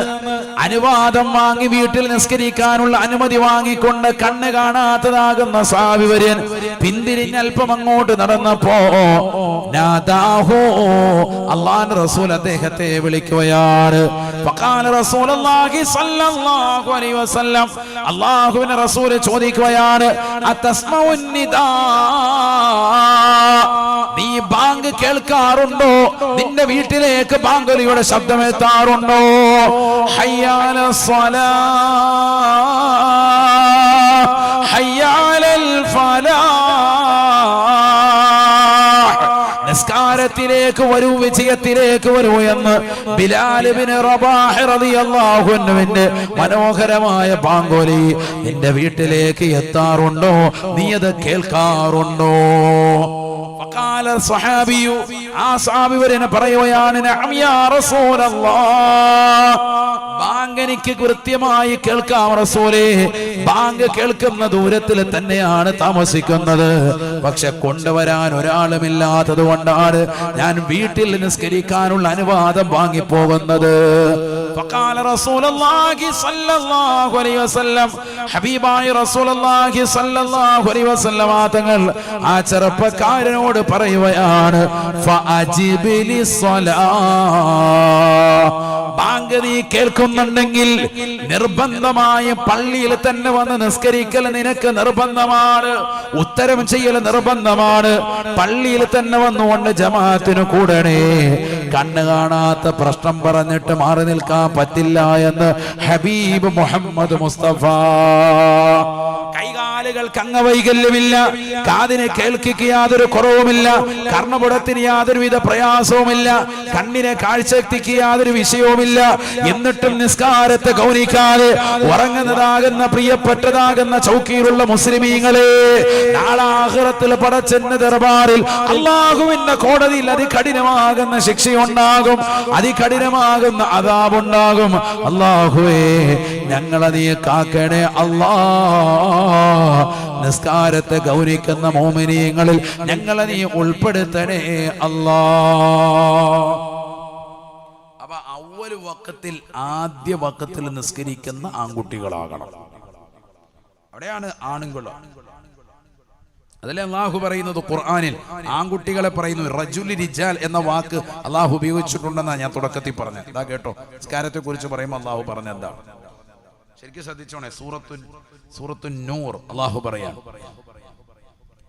അനുവാദം വാങ്ങി വീട്ടിൽ നിസ്കരിക്കാനുള്ള അനുമതി വാങ്ങിക്കൊണ്ട് കണ്ണ് കാണാത്തതാകുന്ന സ്വഹാബി വരൻ പിന്തിരിഞ്ഞ് അല്പം അങ്ങോട്ട് നടന്നപ്പോ നാദാഹു, അല്ലാഹുവിന്റെ റസൂൽ അദ്ദേഹത്തെ വിളിക്കുകയാണ്. ഫഖാല റസൂലുള്ളാഹി സ്വല്ലല്ലാഹു അലൈഹി വസല്ലം, അല്ലാഹുവിന്റെ റസൂൽ ചോദിക്കുകയാണ്, അതസ്മഉൻ നിദാ, നീ ബാങ്ക് കേൾക്കാറുണ്ടോ? നിന്റെ വീട്ടിലേക്ക് ബാങ്കുലിയുടെ ശബ്ദം എത്താറുണ്ടോ? ഹയ്യാല സ്വലാഹ് ഹയ്യാലൽ ഫലാഹ്, നിസ്കാരത്തിലേക്ക് വരൂ, വിജയത്തിലേക്ക് വരൂ എന്ന് ബിലാൽ ഇബ്നു റബാഹ് റളിയല്ലാഹു അൻഹുവിന്റെ മനോഹരമായ ബാങ്കുലി നിന്റെ വീട്ടിലേക്ക് എത്താറുണ്ടോ? നീ അത് കേൾക്കാറുണ്ടോ? فقال الصحابي, ആ സ്വഹാബി വരനെ പറയുകയാണ്, നഅം യാ റസൂലല്ലാഹ്, ബാങ്ക് എനിക്ക് കൃത്യമായി കേൾക്കാം റസൂലേ. ബാങ്ക് കേൾക്കുന്ന ദൂരത്തിൽ തന്നെയാണ് താമസിക്കുന്നത്, പക്ഷെ കൊണ്ടുവരാൻ ഒരാളുമില്ലാത്തത് കൊണ്ടാണ് ഞാൻ വീട്ടിൽ നിസ്കരിക്കാനുള്ള അനുവാദം വാങ്ങിപ്പോകുന്നത്. ഫഖാല റസൂലുള്ളാഹി സ്വല്ലല്ലാഹു അലൈഹി വസല്ലം, ഹബീബായ റസൂലുള്ളാഹി സ്വല്ലല്ലാഹു അലൈഹി വസല്ലം തങ്ങൾ ആ ചെറുപ്പക്കാരനോട് പറയുകയാണ്, ഫഅജിബ് ലിസ്സലാ, ബാങ്ക് നീ കേൾക്കുന്നുണ്ടെങ്കിൽ നിർബന്ധമായും പള്ളിയിൽ തന്നെ വന്ന് നിസ്കരിക്കൽ നിനക്ക് നിർബന്ധമാണ്, ഉത്തരം ചെയ്യൽ നിർബന്ധമാണ്. പള്ളിയിൽ തന്നെ വന്നുകൊണ്ട് ജമാഅത്തിന് കൂടണേ. കണ്ണ് കാണാത്ത പ്രശ്നം പറഞ്ഞിട്ട് മാറി നിൽക്കാൻ പറ്റില്ല എന്ന് ഹബീബ് മുഹമ്മദ് മുസ്തഫ. കൈകാലുകൾക്ക് അംഗവൈകല്യമില്ല, കാതിന് കേൾക്കിക്ക് യാതൊരു കുറവുമില്ല, കർണപുടത്തിന് യാതൊരുവിധ പ്രയാസവുമില്ല, കണ്ണിനെ കാഴ്ചക്ക് യാതൊരു വിഷയവുമില്ല. എന്നിട്ടും നിസ്കാരത്തെ ഗൗനിക്കാതെ ഉറങ്ങുന്നതാകുന്ന പ്രിയപ്പെട്ടതാകുന്ന ചൗക്കിയിലുള്ള മുസ്ലിമീങ്ങളെ, നാളെ ആഖിറത്തിൽ പടച്ചവന്റെ ദർബാറിൽ അല്ലാഹുവിന്റെ കോടതിയിൽ അതികഠിനമാകുന്ന ശിക്ഷയുണ്ടാകും, അതികഠിനമാകുന്ന അദാബുണ്ടാകും. അല്ലാഹുവേ ഞങ്ങളെ നീ കാക്കണേ അല്ലാഹ്. നിസ്കാരത്തെ ഗൗനിക്കുന്ന മോമിനീങ്ങളിൽ ഞങ്ങളെ നീ ഉൾപ്പെടുത്തണേ അല്ലാഹ്. അപ്പൊ അവ്വൽ വഖത്തിൽ, ആദ്യ വഖത്തിൽ നിസ്കരിക്കുന്ന ആൺകുട്ടികളാകണം. അവിടെയാണ് ആണുങ്ങൾ. അതല്ലേ അള്ളാഹു പറയുന്നത് ഖുർആനിൽ, ആൺകുട്ടികളെ പറയുന്നു. റജുലി റിജാൽ എന്ന വാക്ക് അള്ളാഹു ഉപയോഗിച്ചിട്ടുണ്ടെന്നാണ് ഞാൻ തുടക്കത്തിൽ പറഞ്ഞത്. ഇതാ കേട്ടോ, നിസ്കാരത്തെ കുറിച്ച് പറയുമ്പോൾ അള്ളാഹു പറഞ്ഞ എന്താണ് ശരിക്കും ശ്രദ്ധിച്ചോണേ. സൂറത്തു നൂർ അള്ളാഹു പറയാം,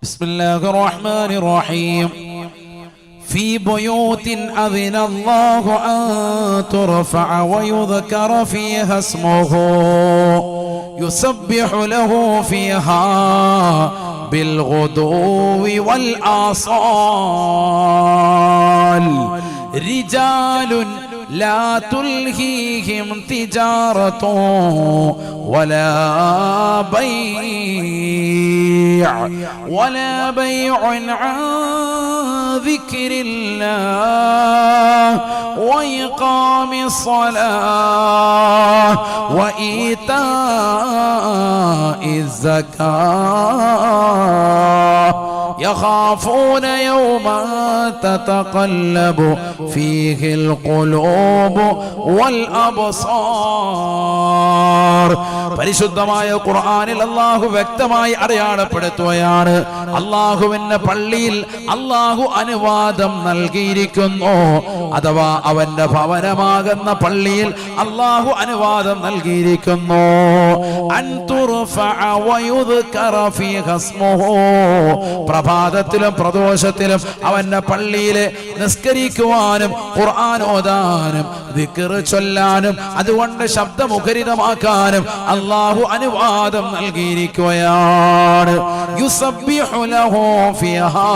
ബിസ്മില്ലാഹിർ റഹ്മാനിർ റഹീം, في بيوت أذن الله أن ترفع ويذكر فيها اسمه يسبح له فيها بالغدو والآصال رجال لا تلهيهم تجارة ولا بيع عن ذكر الله وإقام الصلاة وإيتاء الزكاة يخافون يوما تتقلب فيه القلوب والأبصار. പരിശുദ്ധമായ ഖുർആനിൽ അല്ലാഹു വ്യക്തമായി അടയാളപ്പെടുത്തുകയാണ്, അല്ലാഹുവിന്റെ പള്ളിയിൽ അല്ലാഹു അനുവാദം നൽകിയിരിക്കുന്നു. അഥവാ അവന്റെ ഭവനമാകുന്ന പള്ളിയിൽ അല്ലാഹു അനുവാദം നൽകിയിരിക്കുന്നു. അൻ തുർഫഅ വയുദ്കറ ഫീഹാ ഇസ്മുഹു, പ്രഭാതത്തിലും പ്രദോഷത്തിലും അവന്റെ പള്ളിയിൽ നിസ്കരിക്കുവാനും ഖുർആൻ ഓതാനും ദിക്ർ ചൊല്ലാനും അതുകൊണ്ട് ശബ്ദമുഖരിതമാക്കാനും അല്ലാഹു അനുവാദം നൽകിയിരിക്കുകയാണ്. യുസബ്ബിഹു ലഹു ഫിഹാ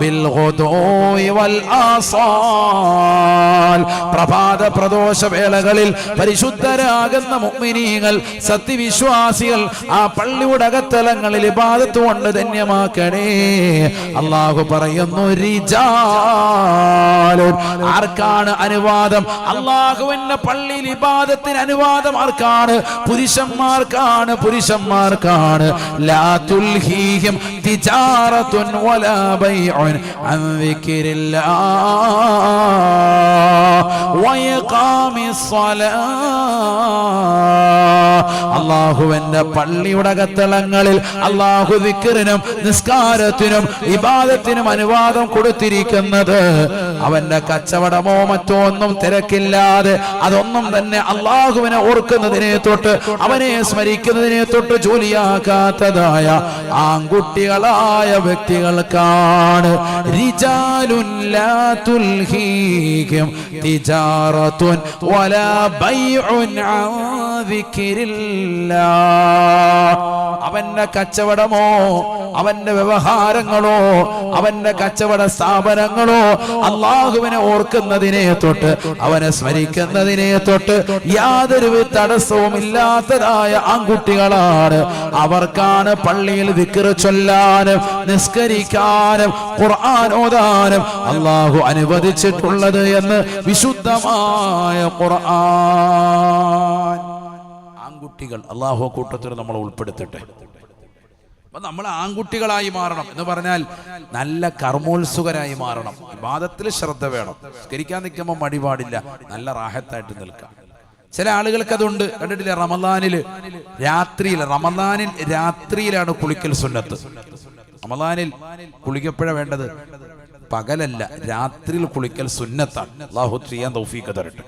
ബിൽഗുദൂഇ വൽ ആസാൽ, പ്രഭാത പ്രദോഷ വേളകളിൽ പരിശുദ്ധരാകുന്ന മുഅ്മിനീങ്ങൾ, സത്യവിശ്വാസികൾ ആ പള്ളിയുടെ അകത്തലങ്ങളിൽ ഇബാദത്ത് കൊണ്ട് ധന്യമാക്കണേ. അല്ലാഹു പറയുന്നു, റിജാലുൻ, ആർക്കാണ് അനുവാദം? അല്ലാഹുവിന്റെ പള്ളിയിൽ ഇബാദത്തിന് അനുവാദം ആർക്കാണ്? പുരുഷന്മാർക്കാണ്, പുരുഷന്മാർക്കാണ്. ലാ തുൽഹീഹിം തിജാറത്തുൻ വലാ ബൈഉൻ അൻ ദിക്രില്ലാഹ് വയഖാമിസ് സ്വലാഹ്. അല്ലാഹുവിന്റെ പള്ളിയുടെ അകത്തളങ്ങളിൽ അല്ലാഹു ദിക്റിനും നിസ്കാരത്തിനും ഇബാദത്തിനും അനുവാദം കൊടുത്തിരിക്കുന്നത് അവന്റെ കച്ചവടമോ മറ്റോ ഒന്നും തിരക്കില്ലാതെ, അതൊന്നും തന്നെ അല്ലാഹുവിനെ ഓർക്കുന്നതിനെ തൊട്ട് അവനെ സ്മരിക്കുന്നതിനെ തൊട്ട് ജോലിയാക്കാത്തതായ ആൺകുട്ടികളായ വ്യക്തികൾക്കാണ്. റിജാലുൻ ലാ തുൽഹീഹിം തിജാറത്തുൻ വലാ ബൈഉൻ അൻ ദിക്രില്ലാഹ്. അവന്റെ കച്ചവടമോ അവന്റെ വ്യവഹാരങ്ങളോ അവന്റെ കച്ചവട സ്ഥാപനങ്ങളോ അല്ലാഹുവിനെ ഓർക്കുന്നതിനെ തൊട്ട് അവനെ സ്മരിക്കുന്നതിനെ തൊട്ട് യാതൊരു തടസ്സവും ഇല്ലാത്തതായ ആൺകുട്ടികളാണ്. അവർക്കാണ് പള്ളിയിൽ ദിക്ർ ചൊല്ലാനും നിസ്കരിക്കാനും ഖുർആൻ ഓതാനും അല്ലാഹു അനുവദിച്ചിട്ടുള്ളത് എന്ന് വിശുദ്ധമായ ഖുർആൻ. ആൺകുട്ടികൾ അല്ലാഹു കൂട്ടത്തിൽ നമ്മൾ ഉൾപ്പെടുത്തട്ടെ. അപ്പൊ നമ്മൾ ആൺകുട്ടികളായി മാറണം എന്ന് പറഞ്ഞാൽ നല്ല കർമ്മോത്സുകരായി മാറണം. ഇബാദത്തിൽ ശ്രദ്ധ വേണം. നിസ്കരിക്കാൻ നിൽക്കുമ്പോൾ മടി പാടില്ല, നല്ല റാഹത്തായിട്ട് നിൽക്കാം. ചില ആളുകൾക്ക് അതുണ്ട്, കണ്ടിട്ടില്ല? റമദാനിൽ രാത്രിയിലാണ് കുളിക്കൽ സുന്നത്ത്. റമദാനിൽ കുളിക്കപ്പോഴാണ് വേണ്ടത്? പകലല്ല, രാത്രിയിൽ കുളിക്കൽ സുന്നത്താണ്. അല്ലാഹു ചെയ്യാൻ തൗഫീഖ് തരട്ടെ.